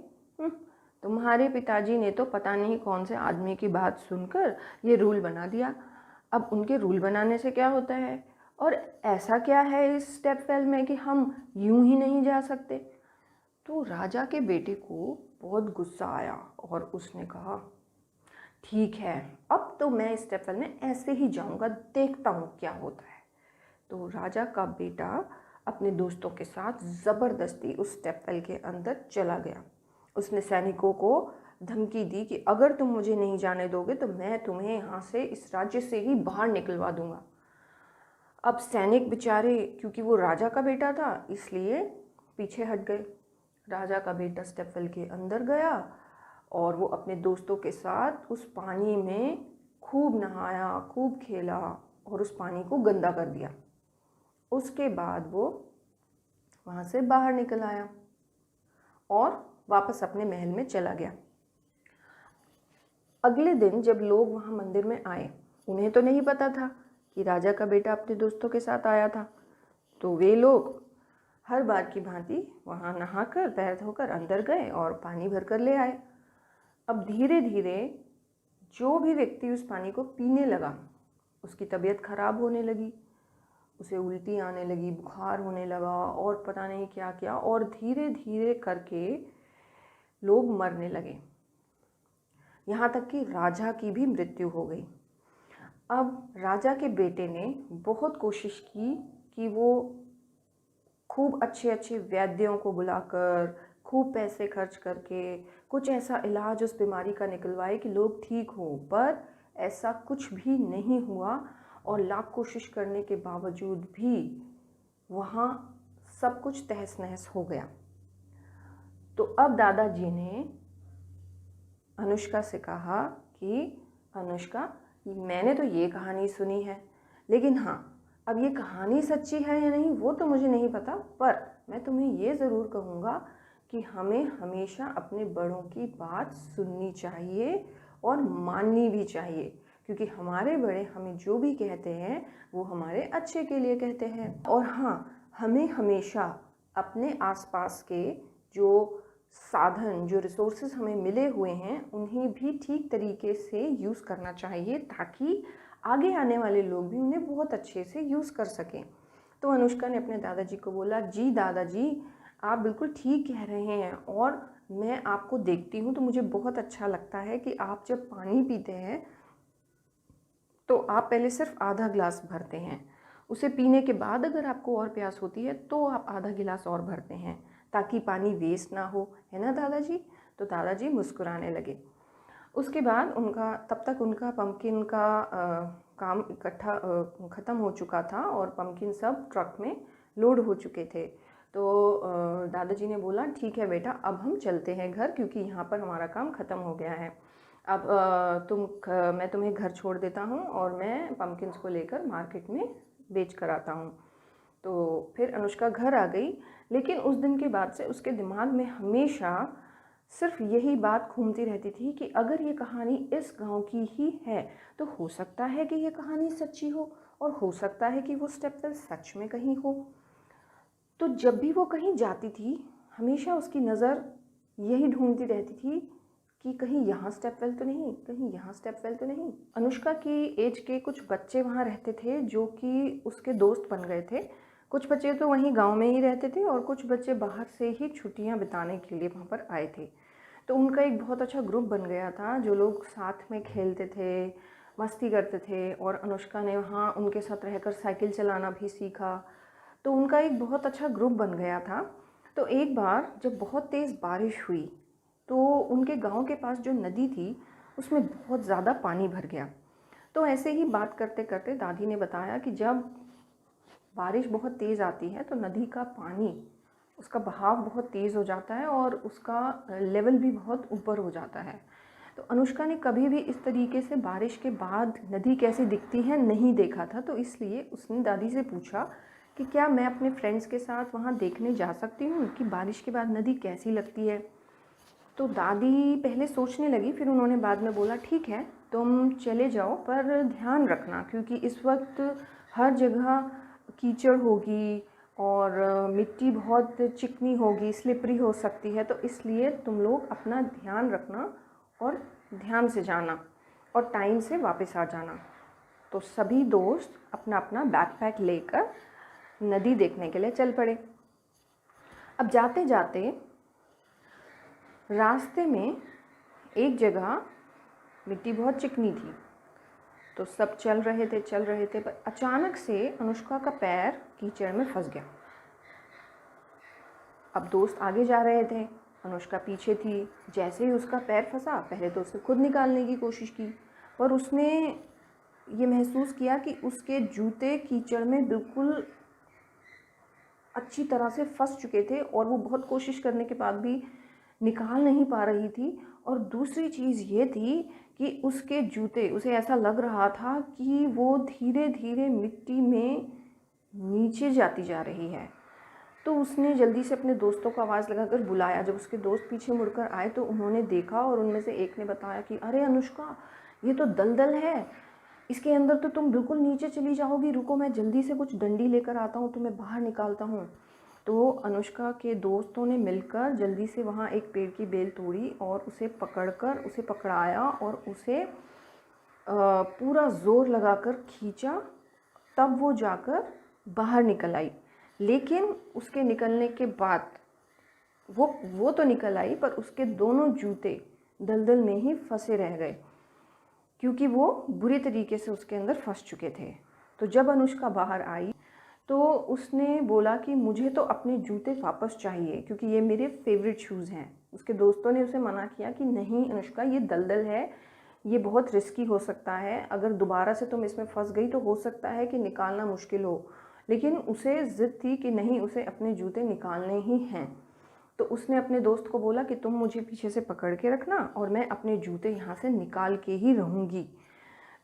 तुम्हारे पिताजी ने तो पता नहीं कौन से आदमी की बात सुनकर ये रूल बना दिया। अब उनके रूल बनाने से क्या होता है, और ऐसा क्या है इस स्टेपवेल में कि हम यूं ही नहीं जा सकते? तो राजा के बेटे को बहुत गुस्सा आया और उसने कहा, ठीक है, अब तो मैं इस स्टेपवेल में ऐसे ही जाऊंगा, देखता हूँ क्या होता है। तो राजा का बेटा अपने दोस्तों के साथ ज़बरदस्ती उस स्टेपवेल के अंदर चला गया। उसने सैनिकों को धमकी दी कि अगर तुम मुझे नहीं जाने दोगे तो मैं तुम्हें यहाँ से, इस राज्य से ही बाहर निकलवा दूंगा। अब सैनिक बेचारे, क्योंकि वो राजा का बेटा था इसलिए पीछे हट गए। राजा का बेटा स्टेपवेल के अंदर गया और वो अपने दोस्तों के साथ उस पानी में खूब नहाया, खूब खेला और उस पानी को गंदा कर दिया। उसके बाद वो वहाँ से बाहर निकल आया और वापस अपने महल में चला गया। अगले दिन जब लोग वहाँ मंदिर में आए, उन्हें तो नहीं पता था कि राजा का बेटा अपने दोस्तों के साथ आया था, तो वे लोग हर बार की भांति वहाँ नहाकर पैर धोकर अंदर गए और पानी भर कर ले आए। अब धीरे धीरे जो भी व्यक्ति उस पानी को पीने लगा, उसकी तबीयत खराब होने लगी, उसे उल्टी आने लगी, बुखार होने लगा और पता नहीं क्या क्या, और धीरे धीरे करके लोग मरने लगे। यहाँ तक कि राजा की भी मृत्यु हो गई। अब राजा के बेटे ने बहुत कोशिश की कि वो खूब अच्छे अच्छे वैद्यों को बुलाकर, खूब पैसे खर्च करके कुछ ऐसा इलाज उस बीमारी का निकलवाए कि लोग ठीक हों, पर ऐसा कुछ भी नहीं हुआ और लाख कोशिश करने के बावजूद भी वहाँ सब कुछ तहस नहस हो गया। तो अब दादाजी ने अनुष्का से कहा कि अनुष्का, मैंने तो ये कहानी सुनी है, लेकिन हाँ, अब ये कहानी सच्ची है या नहीं वो तो मुझे नहीं पता, पर मैं तुम्हें ये ज़रूर कहूँगा कि हमें हमेशा अपने बड़ों की बात सुननी चाहिए और माननी भी चाहिए, क्योंकि हमारे बड़े हमें जो भी कहते हैं वो हमारे अच्छे के लिए कहते हैं। और हाँ, हमें हमेशा अपने आसपास के जो साधन, जो रिसोर्सेज हमें मिले हुए हैं, उन्हें भी ठीक तरीके से यूज़ करना चाहिए ताकि आगे आने वाले लोग भी उन्हें बहुत अच्छे से यूज़ कर सकें। तो अनुष्का ने अपने दादाजी को बोला, जी दादाजी, आप बिल्कुल ठीक कह रहे हैं और मैं आपको देखती हूँ तो मुझे बहुत अच्छा लगता है कि आप जब पानी पीते हैं तो आप पहले सिर्फ आधा गिलास भरते हैं, उसे पीने के बाद अगर आपको और प्यास होती है तो आप आधा गिलास और भरते हैं ताकि पानी वेस्ट ना हो, है ना दादाजी। तो दादाजी मुस्कुराने लगे। उसके बाद तब तक उनका पम्पकिन का काम इकट्ठा ख़त्म हो चुका था और पम्पकिन सब ट्रक में लोड हो चुके थे। तो दादाजी ने बोला, ठीक है बेटा, अब हम चलते हैं घर, क्योंकि यहाँ पर हमारा काम ख़त्म हो गया है। अब मैं तुम्हें घर छोड़ देता हूँ और मैं पम्पकिन्स को लेकर मार्केट में बेच कर आता हूँ। तो फिर अनुष्का घर आ गई, लेकिन उस दिन के बाद से उसके दिमाग में हमेशा सिर्फ यही बात घूमती रहती थी कि अगर ये कहानी इस गांव की ही है तो हो सकता है कि ये कहानी सच्ची हो और हो सकता है कि वो स्टेपवेल सच में कहीं हो। तो जब भी वो कहीं जाती थी हमेशा उसकी नज़र यही ढूंढती रहती थी कि कहीं यहाँ स्टेपवेल तो नहीं, कहीं यहाँ स्टेपवेल तो नहीं। अनुष्का की एज के कुछ बच्चे वहाँ रहते थे जो कि उसके दोस्त बन गए थे। कुछ बच्चे तो वहीं गांव में ही रहते थे और कुछ बच्चे बाहर से ही छुट्टियां बिताने के लिए वहाँ पर आए थे। तो उनका एक बहुत अच्छा ग्रुप बन गया था, जो लोग साथ में खेलते थे, मस्ती करते थे, और अनुष्का ने वहाँ उनके साथ रहकर साइकिल चलाना भी सीखा। तो उनका एक बहुत अच्छा ग्रुप बन गया था। तो एक बार जब बहुत तेज़ बारिश हुई तो उनके गांव के पास जो नदी थी उसमें बहुत ज़्यादा पानी भर गया। तो ऐसे ही बात करते करते दादी ने बताया कि जब बारिश बहुत तेज़ आती है तो नदी का पानी, उसका बहाव बहुत तेज़ हो जाता है और उसका लेवल भी बहुत ऊपर हो जाता है। तो अनुष्का ने कभी भी इस तरीके से बारिश के बाद नदी कैसी दिखती है नहीं देखा था, तो इसलिए उसने दादी से पूछा कि क्या मैं अपने फ्रेंड्स के साथ वहाँ देखने जा सकती हूँ कि बारिश के बाद नदी कैसी लगती है। तो दादी पहले सोचने लगी, फिर उन्होंने बाद में बोला, ठीक है तुम चले जाओ, पर ध्यान रखना क्योंकि इस वक्त हर जगह कीचड़ होगी और मिट्टी बहुत चिकनी होगी, स्लिपरी हो सकती है, तो इसलिए तुम लोग अपना ध्यान रखना और ध्यान से जाना और टाइम से वापस आ जाना। तो सभी दोस्त अपना अपना बैकपैक लेकर नदी देखने के लिए चल पड़े। अब जाते जाते रास्ते में एक जगह मिट्टी बहुत चिकनी थी, तो सब चल रहे थे, पर अचानक से अनुष्का का पैर कीचड़ में फंस गया। अब दोस्त आगे जा रहे थे, अनुष्का पीछे थी। जैसे ही उसका पैर फंसा, पहले तो उसने खुद निकालने की कोशिश की, पर उसने ये महसूस किया कि उसके जूते कीचड़ में बिल्कुल अच्छी तरह से फंस चुके थे और वो बहुत कोशिश करने के बाद भी निकाल नहीं पा रही थी। और दूसरी चीज़ ये थी कि उसके जूते, उसे ऐसा लग रहा था कि वो धीरे धीरे मिट्टी में नीचे जाती जा रही है। तो उसने जल्दी से अपने दोस्तों को आवाज़ लगाकर बुलाया। जब उसके दोस्त पीछे मुड़कर आए तो उन्होंने देखा और उनमें से एक ने बताया कि अरे अनुष्का, ये तो दलदल है, इसके अंदर तो तुम बिल्कुल नीचे चली जाओगी, रुको मैं जल्दी से कुछ डंडी लेकर आता हूँ, तुम्हें बाहर निकालता हूँ। तो अनुष्का के दोस्तों ने मिलकर जल्दी से वहाँ एक पेड़ की बेल तोड़ी और उसे पकड़ाया और उसे पूरा ज़ोर लगाकर खींचा, तब वो जाकर बाहर निकल आई। लेकिन उसके निकलने के बाद वो तो निकल आई, पर उसके दोनों जूते दलदल में ही फंसे रह गए, क्योंकि वो बुरी तरीके से उसके अंदर फंस चुके थे। तो जब अनुष्का बाहर आई तो उसने बोला कि मुझे तो अपने जूते वापस चाहिए, क्योंकि ये मेरे फेवरेट शूज़ हैं। उसके दोस्तों ने उसे मना किया कि नहीं अनुष्का, ये दलदल है, ये बहुत रिस्की हो सकता है, अगर दोबारा से तुम इसमें फंस गई तो हो सकता है कि निकालना मुश्किल हो। लेकिन उसे ज़िद थी कि नहीं, उसे अपने जूते निकालने ही हैं। तो उसने अपने दोस्त को बोला कि तुम मुझे पीछे से पकड़ के रखना और मैं अपने जूते यहाँ से निकाल के ही रहूँगी।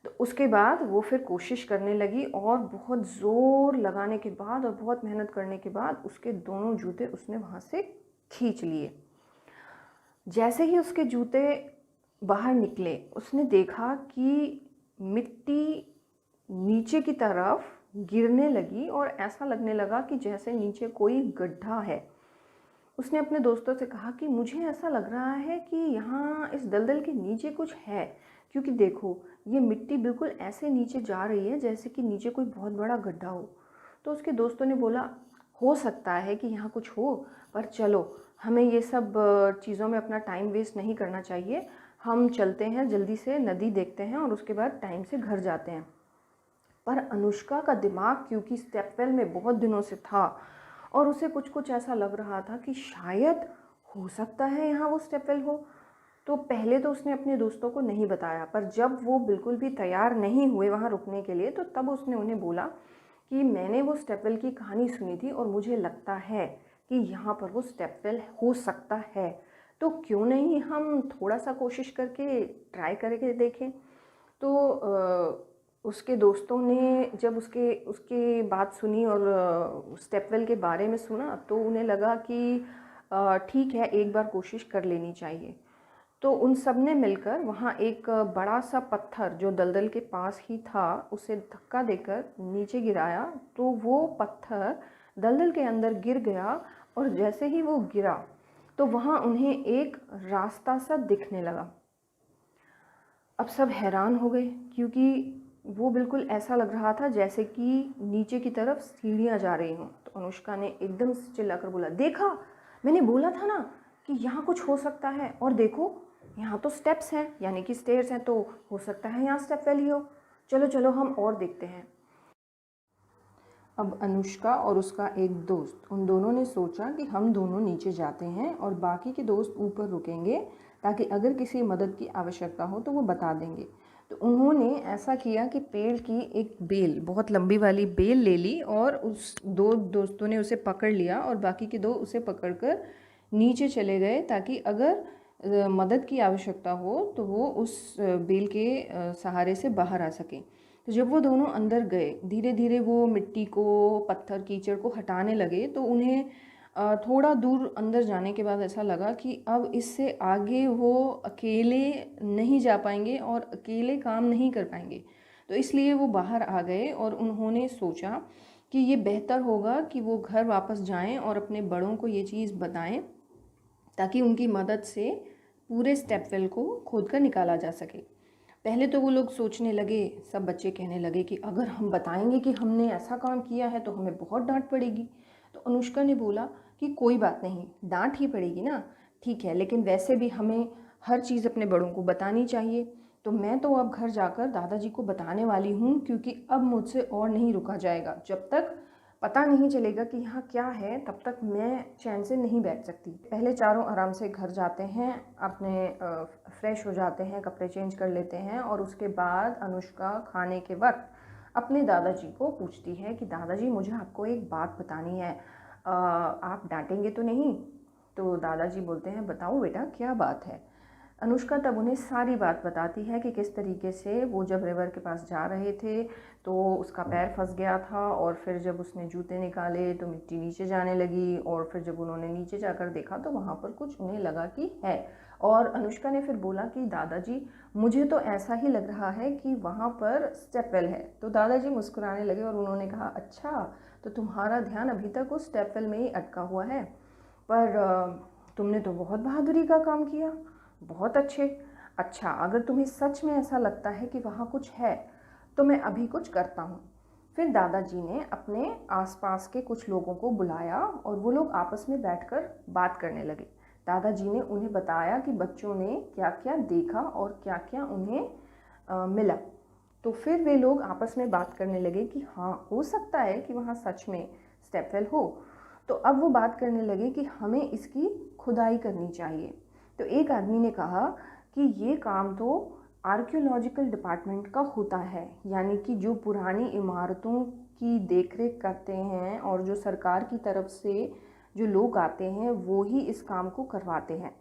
तो उसके बाद वो फिर कोशिश करने लगी और बहुत ज़ोर लगाने के बाद और बहुत मेहनत करने के बाद उसके दोनों जूते उसने वहाँ से खींच लिए। जैसे ही उसके जूते बाहर निकले, उसने देखा कि मिट्टी नीचे की तरफ गिरने लगी और ऐसा लगने लगा कि जैसे नीचे कोई गड्ढा है। उसने अपने दोस्तों से कहा कि मुझे ऐसा लग रहा है कि यहाँ इस दलदल के नीचे कुछ है, क्योंकि देखो ये मिट्टी बिल्कुल ऐसे नीचे जा रही है जैसे कि नीचे कोई बहुत बड़ा गड्ढा हो। तो उसके दोस्तों ने बोला हो सकता है कि यहाँ कुछ हो, पर चलो हमें ये सब चीज़ों में अपना टाइम वेस्ट नहीं करना चाहिए, हम चलते हैं, जल्दी से नदी देखते हैं और उसके बाद टाइम से घर जाते हैं। पर अनुष्का का दिमाग क्योंकि स्टेपवेल में बहुत दिनों से था और उसे कुछ कुछ ऐसा लग रहा था कि शायद हो सकता है यहाँ वो स्टेपवेल हो। तो पहले तो उसने अपने दोस्तों को नहीं बताया, पर जब वो बिल्कुल भी तैयार नहीं हुए वहाँ रुकने के लिए, तो तब उसने उन्हें बोला कि मैंने वो स्टेपवेल की कहानी सुनी थी और मुझे लगता है कि यहाँ पर वो स्टेपवेल हो सकता है, तो क्यों नहीं हम थोड़ा सा कोशिश करके ट्राई करके देखें। तो उसके दोस्तों ने जब उसके बात सुनी और स्टेपवेल के बारे में सुना, तो उन्हें लगा कि ठीक है, एक बार कोशिश कर लेनी चाहिए। तो उन सब ने मिलकर वहाँ एक बड़ा सा पत्थर जो दलदल के पास ही था, उसे धक्का देकर नीचे गिराया। तो वो पत्थर दलदल के अंदर गिर गया और जैसे ही वो गिरा तो वहाँ उन्हें एक रास्ता सा दिखने लगा। अब सब हैरान हो गए, क्योंकि वो बिल्कुल ऐसा लग रहा था जैसे कि नीचे की तरफ सीढ़ियाँ जा रही हों। तो अनुष्का ने एकदम से चिल्लाकर बोला, देखा, मैंने बोला था ना कि यहाँ कुछ हो सकता है, और देखो यहाँ तो स्टेप्स हैं, यानी कि स्टेयर्स हैं, तो हो सकता है यहाँ स्टेपवेल ही हो। चलो चलो हम और देखते हैं। अब अनुष्का और उसका एक दोस्त, उन दोनों ने सोचा कि हम दोनों नीचे जाते हैं और बाकी के दोस्त ऊपर रुकेंगे, ताकि अगर किसी मदद की आवश्यकता हो तो वो बता देंगे। तो उन्होंने ऐसा किया कि पेड़ की एक बेल, बहुत लंबी वाली बेल ले ली और उस दो दोस्तों ने उसे पकड़ लिया और बाकी के दो उसे पकड़कर नीचे चले गए, ताकि अगर मदद की आवश्यकता हो तो वो उस बेल के सहारे से बाहर आ सकें। तो जब वो दोनों अंदर गए, धीरे धीरे वो मिट्टी को, पत्थर, कीचड़ को हटाने लगे, तो उन्हें थोड़ा दूर अंदर जाने के बाद ऐसा लगा कि अब इससे आगे वो अकेले नहीं जा पाएंगे और अकेले काम नहीं कर पाएंगे। तो इसलिए वो बाहर आ गए और उन्होंने सोचा कि ये बेहतर होगा कि वो घर वापस जाएं और अपने बड़ों को ये चीज़ बताएं, ताकि उनकी मदद से पूरे स्टेपवेल को खोद कर निकाला जा सके। पहले तो वो लोग सोचने लगे, सब बच्चे कहने लगे कि अगर हम बताएंगे कि हमने ऐसा काम किया है तो हमें बहुत डांट पड़ेगी। तो अनुष्का ने बोला कि कोई बात नहीं, डांट ही पड़ेगी ना, ठीक है, लेकिन वैसे भी हमें हर चीज़ अपने बड़ों को बतानी चाहिए। तो मैं तो अब घर जाकर दादाजी को बताने वाली हूँ, क्योंकि अब मुझसे और नहीं रुका जाएगा। जब तक पता नहीं चलेगा कि यहाँ क्या है, तब तक मैं चैन से नहीं बैठ सकती। पहले चारों आराम से घर जाते हैं, अपने फ्रेश हो जाते हैं, कपड़े चेंज कर लेते हैं, और उसके बाद अनुष्का खाने के वक्त अपने दादाजी को पूछती है कि दादाजी, मुझे आपको एक बात बतानी है, आप डांटेंगे तो नहीं? तो दादाजी बोलते हैं, बताओ बेटा, क्या बात है? अनुष्का तब उन्हें सारी बात बताती है कि किस तरीके से वो जब रिवर के पास जा रहे थे तो उसका पैर फंस गया था, और फिर जब उसने जूते निकाले तो मिट्टी नीचे जाने लगी, और फिर जब उन्होंने नीचे जाकर देखा तो वहाँ पर कुछ उन्हें लगा कि है। और अनुष्का ने फिर बोला कि दादाजी, मुझे तो ऐसा ही लग रहा है कि वहाँ पर स्टेपवेल है। तो दादाजी मुस्कुराने लगे और उन्होंने कहा, अच्छा, तो तुम्हारा ध्यान अभी तक उस स्टेपवेल में ही अटका हुआ है, पर तुमने तो बहुत बहादुरी का काम किया, बहुत अच्छे। अच्छा, अगर तुम्हें सच में ऐसा लगता है कि वहाँ कुछ है तो मैं अभी कुछ करता हूँ। फिर दादाजी ने अपने आसपास के कुछ लोगों को बुलाया और वो लोग आपस में बैठकर बात करने लगे। दादाजी ने उन्हें बताया कि बच्चों ने क्या क्या देखा और क्या क्या उन्हें मिला। तो फिर वे लोग आपस में बात करने लगे कि हाँ, हो सकता है कि वहाँ सच में स्टेपवेल हो। तो अब वो बात करने लगे कि हमें इसकी खुदाई करनी चाहिए। तो एक आदमी ने कहा कि ये काम तो आर्कियोलॉजिकल डिपार्टमेंट का होता है, यानी कि जो पुरानी इमारतों की देखरेख करते हैं और जो सरकार की तरफ से जो लोग आते हैं वो ही इस काम को करवाते हैं।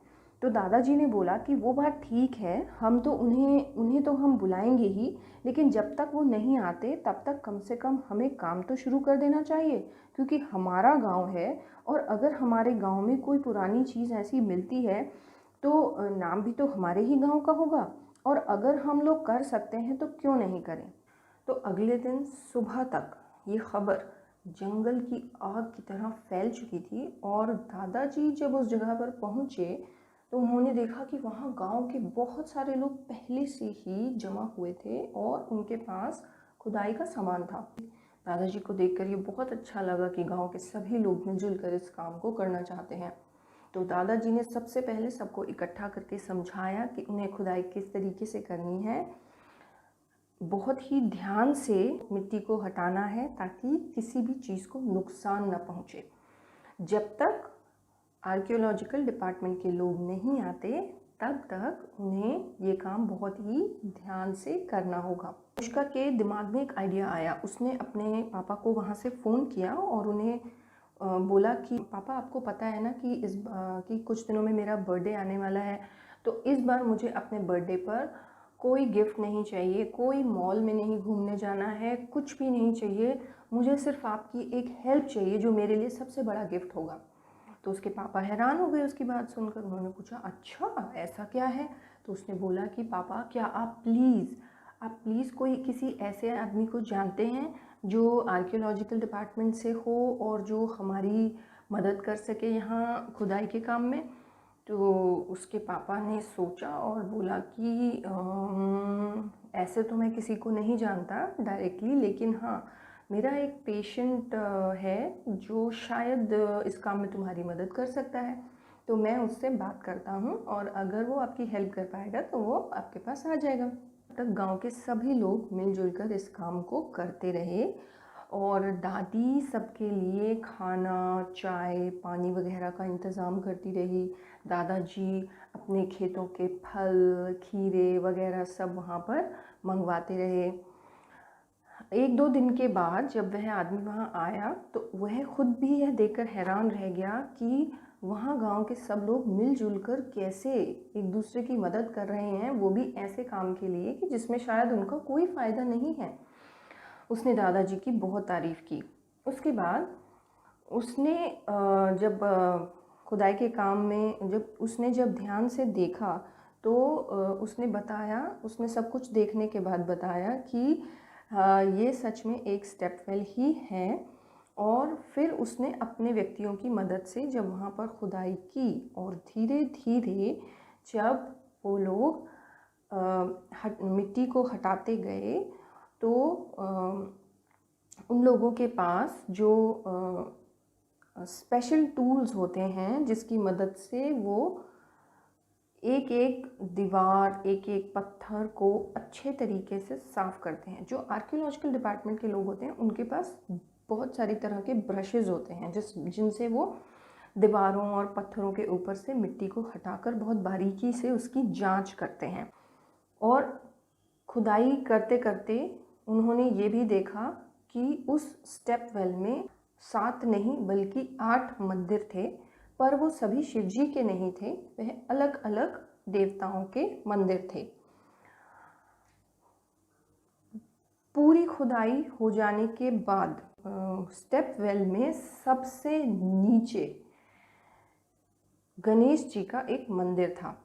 तो दादाजी ने बोला कि वो बात ठीक है, हम तो उन्हें तो हम बुलाएंगे ही, लेकिन जब तक वो नहीं आते तब तक कम से कम हमें काम तो शुरू कर देना चाहिए, क्योंकि हमारा गांव है, और अगर हमारे गांव में कोई पुरानी चीज़ ऐसी मिलती है तो नाम भी तो हमारे ही गांव का होगा, और अगर हम लोग कर सकते हैं तो क्यों नहीं करें। तो अगले दिन सुबह तक ये खबर जंगल की आग की तरह फैल चुकी थी, और दादाजी जब उस जगह पर पहुंचे तो उन्होंने देखा कि वहाँ गांव के बहुत सारे लोग पहले से ही जमा हुए थे और उनके पास खुदाई का सामान था। दादाजी को देखकर ये बहुत अच्छा लगा कि गांव के सभी लोग मिलजुल कर इस काम को करना चाहते हैं। तो दादाजी ने सबसे पहले सबको इकट्ठा करके समझाया कि उन्हें खुदाई किस तरीके से करनी है। बहुत ही ध्यान से मिट्टी को हटाना है ताकि किसी भी चीज़ को नुकसान न पहुँचे। जब तक आर्कियोलॉजिकल डिपार्टमेंट के लोग नहीं आते तब तक उन्हें ये काम बहुत ही ध्यान से करना होगा। अनुष्का के दिमाग में एक आइडिया आया। उसने अपने पापा को वहाँ से फ़ोन किया और उन्हें बोला कि पापा, आपको पता है ना कि कि कुछ दिनों में मेरा बर्थडे आने वाला है, तो इस बार मुझे अपने बर्थडे पर कोई गिफ्ट नहीं चाहिए, कोई मॉल में नहीं घूमने जाना है, कुछ भी नहीं चाहिए, मुझे सिर्फ आपकी एक हेल्प चाहिए जो मेरे लिए सबसे बड़ा गिफ्ट होगा। तो उसके पापा हैरान हो गए उसकी बात सुनकर। उन्होंने पूछा, अच्छा, ऐसा क्या है? तो उसने बोला कि पापा, क्या आप प्लीज़ कोई किसी ऐसे आदमी को जानते हैं जो आर्कियोलॉजिकल डिपार्टमेंट से हो और जो हमारी मदद कर सके यहाँ खुदाई के काम में? तो उसके पापा ने सोचा और बोला कि ऐसे तो मैं किसी को नहीं जानता डायरेक्टली, लेकिन हाँ, मेरा एक पेशेंट है जो शायद इस काम में तुम्हारी मदद कर सकता है, तो मैं उससे बात करता हूँ और अगर वो आपकी हेल्प कर पाएगा तो वो आपके पास आ जाएगा। तब गांव के सभी लोग मिलजुल कर इस काम को करते रहे और दादी सबके लिए खाना, चाय, पानी वगैरह का इंतज़ाम करती रही। दादाजी अपने खेतों के फल, खीरे वगैरह सब वहाँ पर मंगवाते रहे। एक दो दिन के बाद जब वह आदमी वहाँ आया तो वह खुद भी यह देखकर हैरान रह गया कि वहाँ गांव के सब लोग मिलजुल कर कैसे एक दूसरे की मदद कर रहे हैं, वो भी ऐसे काम के लिए कि जिसमें शायद उनका कोई फ़ायदा नहीं है। उसने दादाजी की बहुत तारीफ़ की। उसके बाद उसने जब खुदाई के काम में जब ध्यान से देखा तो उसने सब कुछ देखने के बाद बताया कि ये सच में एक स्टेपवेल ही है। और फिर उसने अपने व्यक्तियों की मदद से जब वहाँ पर खुदाई की और धीरे धीरे जब वो लोग मिट्टी को हटाते गए तो उन लोगों के पास जो स्पेशल टूल्स होते हैं जिसकी मदद से वो एक एक दीवार, एक एक पत्थर को अच्छे तरीके से साफ़ करते हैं। जो आर्कियोलॉजिकल डिपार्टमेंट के लोग होते हैं उनके पास बहुत सारी तरह के ब्रशेज़ होते हैं जिनसे वो दीवारों और पत्थरों के ऊपर से मिट्टी को हटाकर बहुत बारीकी से उसकी जांच करते हैं। और खुदाई करते करते उन्होंने ये भी देखा कि उस स्टेप वेल में 7 नहीं बल्कि 8 मंदिर थे, पर वो सभी शिवजी के नहीं थे, वह अलग अलग देवताओं के मंदिर थे। पूरी खुदाई हो जाने के बाद स्टेप वेल में सबसे नीचे गणेश जी का एक मंदिर था।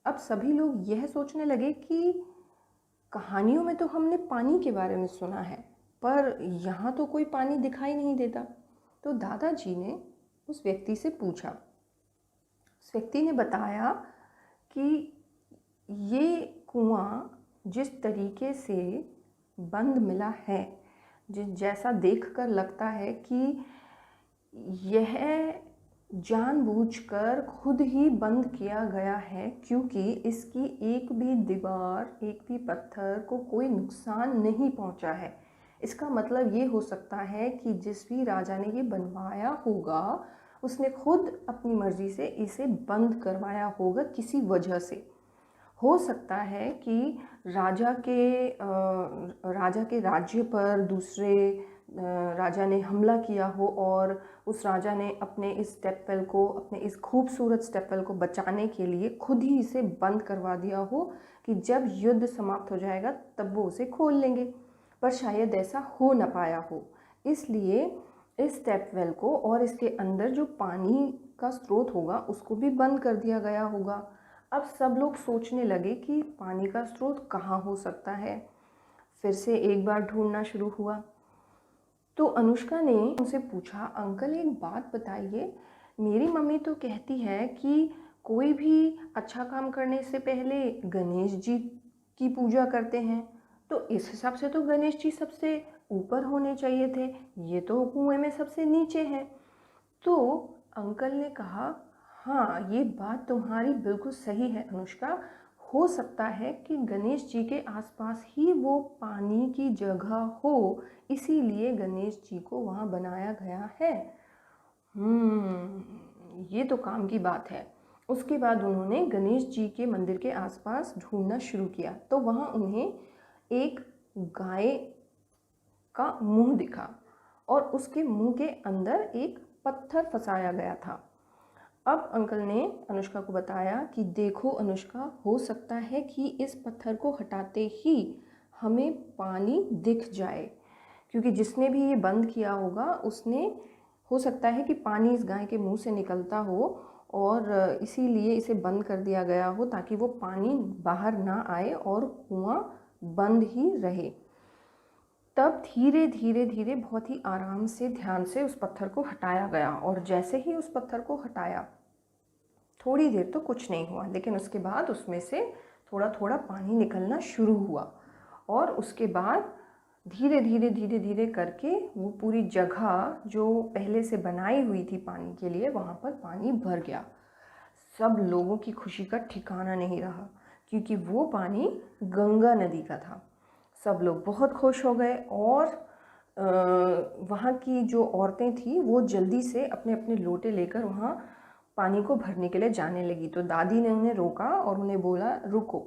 अब सभी लोग यह सोचने लगे कि कहानियों में तो हमने पानी के बारे में सुना है, पर यहाँ तो कोई पानी दिखाई नहीं देता। तो दादाजी ने उस व्यक्ति से पूछा। उस व्यक्ति ने बताया कि ये कुआं जिस तरीके से बंद मिला है, जैसा देखकर लगता है कि यह जानबूझकर खुद ही बंद किया गया है, क्योंकि इसकी एक भी दीवार, एक भी पत्थर को कोई नुकसान नहीं पहुंचा है। इसका मतलब ये हो सकता है कि जिस भी राजा ने ये बनवाया होगा उसने खुद अपनी मर्ज़ी से इसे बंद करवाया होगा किसी वजह से। हो सकता है कि राजा के राज्य पर दूसरे राजा ने हमला किया हो और उस राजा ने अपने इस स्टेपवेल को, अपने इस खूबसूरत स्टेपवेल को बचाने के लिए खुद ही इसे बंद करवा दिया हो कि जब युद्ध समाप्त हो जाएगा तब वो उसे खोल लेंगे। पर शायद ऐसा हो न पाया हो, इसलिए इस स्टेपवेल को और इसके अंदर जो पानी का स्रोत होगा उसको भी बंद कर दिया गया होगा। अब सब लोग सोचने लगे कि पानी का स्रोत कहाँ हो सकता है। फिर से एक बार ढूंढना शुरू हुआ। तो अनुष्का ने उनसे पूछा, अंकल एक बात बताइए, मेरी मम्मी तो कहती है कि कोई भी अच्छा काम करने से पहले गणेश जी की पूजा करते हैं, तो इस हिसाब से तो गणेश जी सबसे ऊपर होने चाहिए थे, ये तो कुएं में सबसे नीचे है। तो अंकल ने कहा, हाँ ये बात तुम्हारी बिल्कुल सही है अनुष्का, हो सकता है कि गणेश जी के आसपास ही वो पानी की जगह हो, इसीलिए गणेश जी को वहाँ बनाया गया है। ये तो काम की बात है। उसके बाद उन्होंने गणेश जी के मंदिर के आसपास ढूंढना शुरू किया, तो वहाँ उन्हें एक गाय का मुंह दिखा और उसके मुंह के अंदर एक पत्थर फंसाया गया था। अब अंकल ने अनुष्का को बताया कि देखो अनुष्का, हो सकता है कि इस पत्थर को हटाते ही हमें पानी दिख जाए, क्योंकि जिसने भी ये बंद किया होगा उसने, हो सकता है कि पानी इस गाय के मुंह से निकलता हो और इसीलिए इसे बंद कर दिया गया हो ताकि वो पानी बाहर ना आए और कुआं बंद ही रहे। तब धीरे धीरे धीरे बहुत ही आराम से, ध्यान से उस पत्थर को हटाया गया और जैसे ही उस पत्थर को हटाया, थोड़ी देर तो कुछ नहीं हुआ, लेकिन उसके बाद उसमें से थोड़ा थोड़ा पानी निकलना शुरू हुआ और उसके बाद धीरे धीरे धीरे धीरे करके वो पूरी जगह जो पहले से बनाई हुई थी पानी के लिए, वहाँ पर पानी भर गया। सब लोगों की खुशी का ठिकाना नहीं रहा, क्योंकि वो पानी गंगा नदी का था। सब लोग बहुत खुश हो गए और वहाँ की जो औरतें थी वो जल्दी से अपने अपने लोटे लेकर वहाँ पानी को भरने के लिए जाने लगी। तो दादी ने उन्हें रोका और उन्हें बोला, रुको,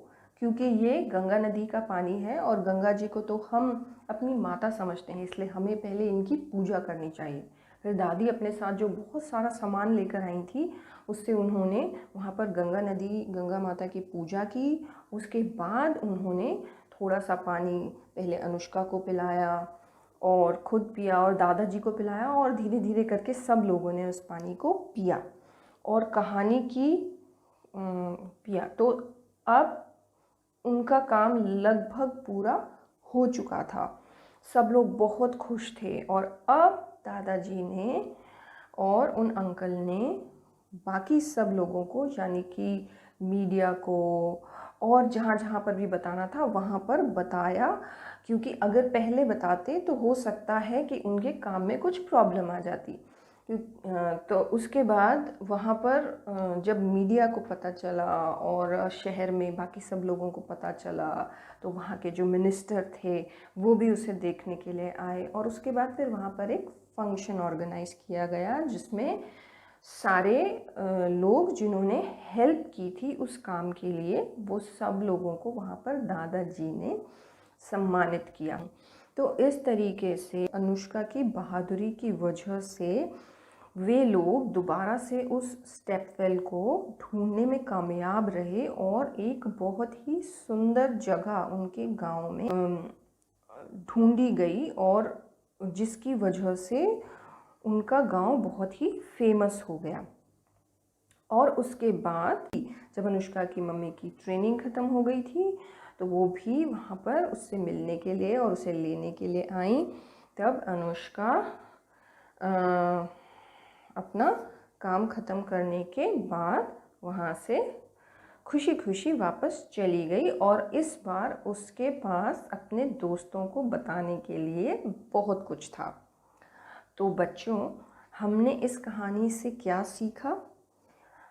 क्योंकि ये गंगा नदी का पानी है और गंगा जी को तो हम अपनी माता समझते हैं, इसलिए हमें पहले इनकी पूजा करनी चाहिए। फिर दादी अपने साथ जो बहुत सारा सामान लेकर आई थी उससे उन्होंने वहाँ पर गंगा नदी, गंगा माता की पूजा की। उसके बाद उन्होंने थोड़ा सा पानी पहले अनुष्का को पिलाया और खुद पिया और दादाजी को पिलाया और धीरे धीरे करके सब लोगों ने उस पानी को पिया और कहानी की पिया। तो अब उनका काम लगभग पूरा हो चुका था। सब लोग बहुत खुश थे और अब दादाजी ने और उन अंकल ने बाकी सब लोगों को, यानी कि मीडिया को और जहाँ जहाँ पर भी बताना था वहाँ पर बताया, क्योंकि अगर पहले बताते तो हो सकता है कि उनके काम में कुछ प्रॉब्लम आ जाती। तो उसके बाद वहाँ पर जब मीडिया को पता चला और शहर में बाकी सब लोगों को पता चला, तो वहाँ के जो मिनिस्टर थे वो भी उसे देखने के लिए आए। और उसके बाद फिर वहाँ पर एक फंक्शन ऑर्गेनाइज किया गया जिसमें सारे लोग जिन्होंने हेल्प की थी उस काम के लिए, वो सब लोगों को वहाँ पर दादाजी ने सम्मानित किया। तो इस तरीके से अनुष्का की बहादुरी की वजह से वे लोग दोबारा से उस स्टेपवेल को ढूंढने में कामयाब रहे और एक बहुत ही सुंदर जगह उनके गांव में ढूंढी गई, और जिसकी वजह से उनका गांव बहुत ही फेमस हो गया। और उसके बाद जब अनुष्का की मम्मी की ट्रेनिंग ख़त्म हो गई थी तो वो भी वहाँ पर उससे मिलने के लिए और उसे लेने के लिए आई। तब अनुष्का अपना काम ख़त्म करने के बाद वहाँ से खुशी खुशी वापस चली गई, और इस बार उसके पास अपने दोस्तों को बताने के लिए बहुत कुछ था। तो बच्चों, हमने इस कहानी से क्या सीखा?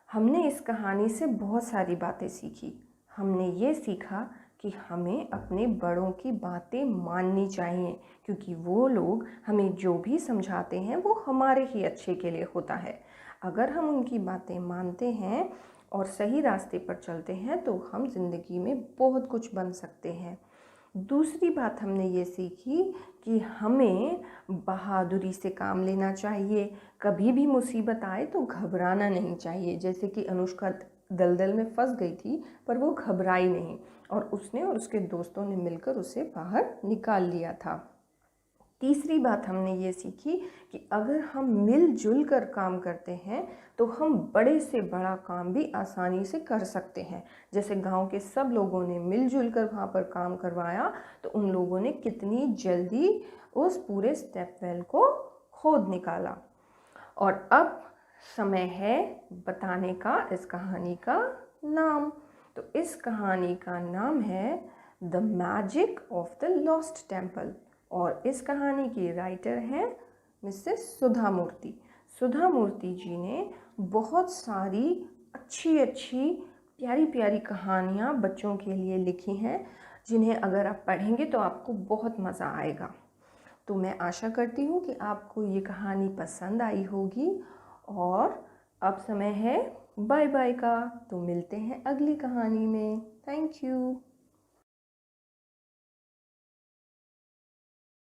हमने इस कहानी से बहुत सारी बातें सीखी। हमने ये सीखा कि हमें अपने बड़ों की बातें माननी चाहिए, क्योंकि वो लोग हमें जो भी समझाते हैं वो हमारे ही अच्छे के लिए होता है। अगर हम उनकी बातें मानते हैं और सही रास्ते पर चलते हैं तो हम ज़िंदगी में बहुत कुछ बन सकते हैं। दूसरी बात हमने ये सीखी कि हमें बहादुरी से काम लेना चाहिए। कभी भी मुसीबत आए तो घबराना नहीं चाहिए। जैसे कि अनुष्का दलदल में फंस गई थी पर वो घबराई नहीं, और उसने और उसके दोस्तों ने मिलकर उसे बाहर निकाल लिया था। तीसरी बात हमने ये सीखी कि अगर हम मिलजुल कर काम करते हैं तो हम बड़े से बड़ा काम भी आसानी से कर सकते हैं। जैसे गांव के सब लोगों ने मिलजुल कर वहाँ पर काम करवाया तो उन लोगों ने कितनी जल्दी उस पूरे स्टेपवेल को खोद निकाला। और अब समय है बताने का इस कहानी का नाम। तो इस कहानी का नाम है the magic of the lost temple, और इस कहानी की राइटर हैं मिसेस सुधा मूर्ति। सुधा मूर्ति जी ने बहुत सारी अच्छी अच्छी प्यारी प्यारी कहानियाँ बच्चों के लिए लिखी हैं, जिन्हें अगर आप पढ़ेंगे तो आपको बहुत मज़ा आएगा। तो मैं आशा करती हूँ कि आपको ये कहानी पसंद आई होगी, और अब समय है बाय बाय का। तो मिलते हैं अगली कहानी में। Thank you.